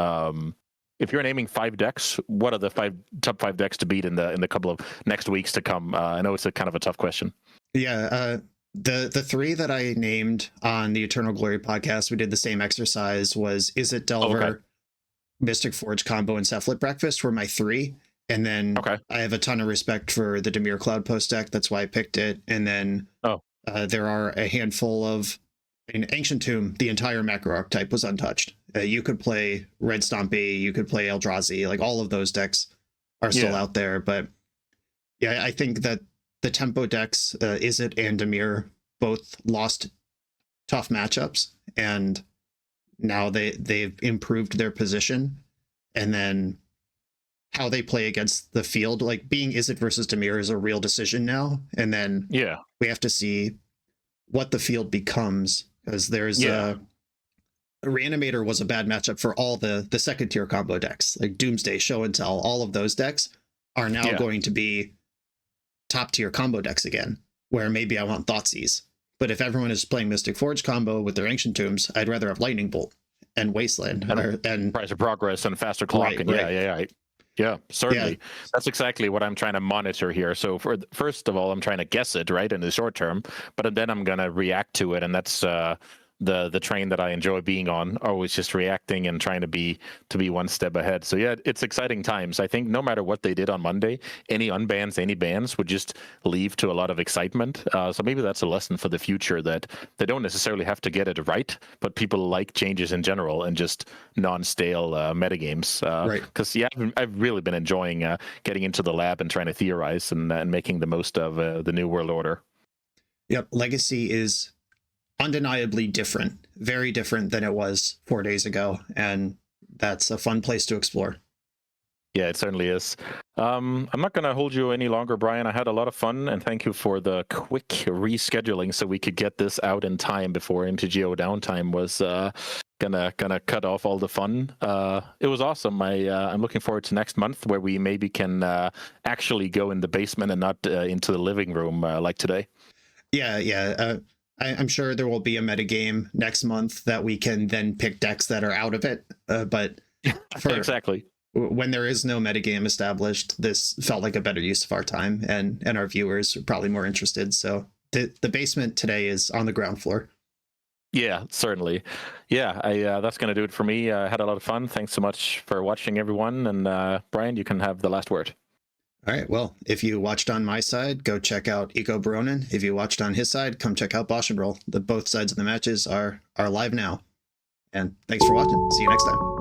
B: If you're naming 5 decks, what are the top 5 decks to beat in the couple of next weeks to come? I know it's a kind of a tough question.
C: Yeah, the 3 that I named on the Eternal Glory podcast, we did the same exercise, was IsIt Delver, Mystic Forge combo, and Cephalid Breakfast were my 3. And then I have a ton of respect for the Dimir Cloudpost deck. That's why I picked it. And then there are a handful of, in Ancient Tomb, the entire macro archetype was untouched. You could play Red Stompy, you could play Eldrazi, all of those decks are still out there. But yeah, I think that the tempo decks, IsIt and Dimir, both lost tough matchups, and now they've improved their position. And then how they play against the field, being IsIt versus Dimir is a real decision now. And then we have to see what the field becomes, because there's Reanimator was a bad matchup for all the second tier combo decks, like Doomsday, Show and Tell, all of those decks are now
B: Yeah.
C: going to be top tier combo decks again, where maybe I want Thoughtseize. But if everyone is playing Mystic Forge combo with their Ancient Tombs, I'd rather have Lightning Bolt and Wasteland. And
B: Price of progress and faster clock.
C: Right,
B: And yeah, certainly. That's exactly what I'm trying to monitor here. So first of all, I'm trying to guess it, right, in the short term, but then I'm going to react to it. And that's the train that I enjoy being on, always just reacting and trying to be one step ahead. So yeah, it's exciting times. I think no matter what they did on Monday, any unbans, any bans would just leave to a lot of excitement. So maybe that's a lesson for the future, that they don't necessarily have to get it right, but people like changes in general and just non-stale metagames.
C: Right.
B: Because I've really been enjoying getting into the lab and trying to theorize and making the most of the New World Order.
C: Yep, Legacy is undeniably different, very different than it was 4 days ago, and that's a fun place to explore.
B: Yeah, it certainly is. I'm not going to hold you any longer, Brian. I had a lot of fun, and thank you for the quick rescheduling so we could get this out in time before MTGO downtime was gonna cut off all the fun. It was awesome. I'm looking forward to next month, where we maybe can actually go in the basement and not into the living room like today.
C: Yeah. I'm sure there will be a metagame next month that we can then pick decks that are out of it. But
B: Exactly.
C: When there is no metagame established, this felt like a better use of our time, and our viewers are probably more interested. So the basement today is on the ground floor.
B: Yeah, certainly. Yeah, that's going to do it for me. I had a lot of fun. Thanks so much for watching, everyone. And Brian, you can have the last word.
C: All right. Well, if you watched on my side, go check out Eco Baronin. If you watched on his side, come check out BoshNRoll. Both sides of the matches are live now. And thanks for watching. See you next time.